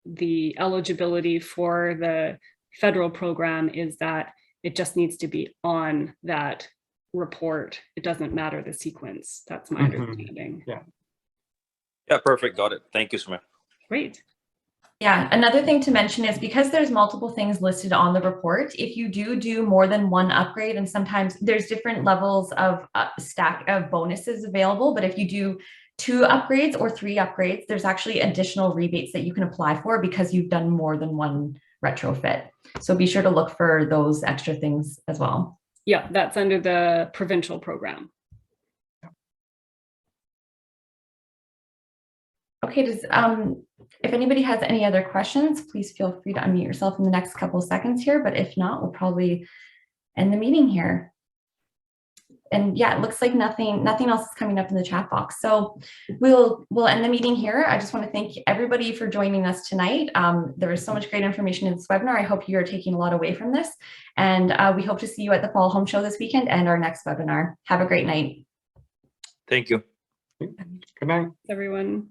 The eligibility for the federal program is that it just needs to be on that report. It doesn't matter the sequence. That's my understanding. Yeah. Yeah, perfect. Got it. Thank you so much. Great. Yeah, another thing to mention is because there's multiple things listed on the report, if you do more than one upgrade, and sometimes there's different levels of stack of bonuses available, but if you do 2 upgrades or 3 upgrades, there's actually additional rebates that you can apply for because you've done more than one retrofit. So be sure to look for those extra things as well. Yeah, that's under the provincial program. Okay, if anybody has any other questions, please feel free to unmute yourself in the next couple of seconds here, but if not, we'll probably end the meeting here. And yeah, it looks like nothing else is coming up in the chat box. So we'll end the meeting here. I just want to thank everybody for joining us tonight. There was so much great information in this webinar. I hope you are taking a lot away from this. And we hope to see you at the Fall Home Show this weekend and our next webinar. Have a great night. Thank you. Good night, Everyone.